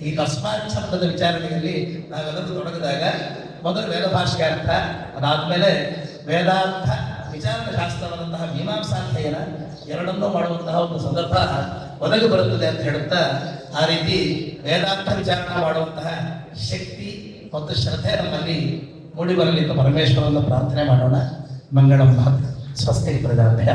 ಈ ತಸ್ಮಾತ್ ಶಬ್ದದ ವಿಚಾರಣೆಯಲ್ಲಿ ನಾವೆಲ್ಲರೂ ತೊಡಗಿದಾಗ ಮೊದಲು ವೇದಭಾಷ್ಯಾರ್ಥ, ಅದಾದ್ಮೇಲೆ ವೇದಾರ್ಥ ವಿಚಾರ ಶಾಸ್ತ್ರವಾದಂತಹ ಮೀಮಾಂಸಾಧ್ಯಯನ ಎರಡನ್ನೂ ಮಾಡುವಂತಹ ಒಂದು ಸಂದರ್ಭ ಒದಗಿ ಬರುತ್ತದೆ ಅಂತ ಹೇಳುತ್ತಾ, ಆ ರೀತಿ ವೇದಾರ್ಥ ವಿಚಾರಣೆ ಮಾಡುವಂತಹ ಶಕ್ತಿ ಮತ್ತು ಶ್ರದ್ಧೆ ನಮ್ಮಲ್ಲಿ ಮೂಡಿ ಬರಲಿ ಅಂತ ಪರಮೇಶ್ವರನ್ನು ಪ್ರಾರ್ಥನೆ ಮಾಡೋಣ. ಮಂಗಳಂ ಮಹತ್. ಸ್ವಸ್ತಿ ಪ್ರಜಾಭ್ಯ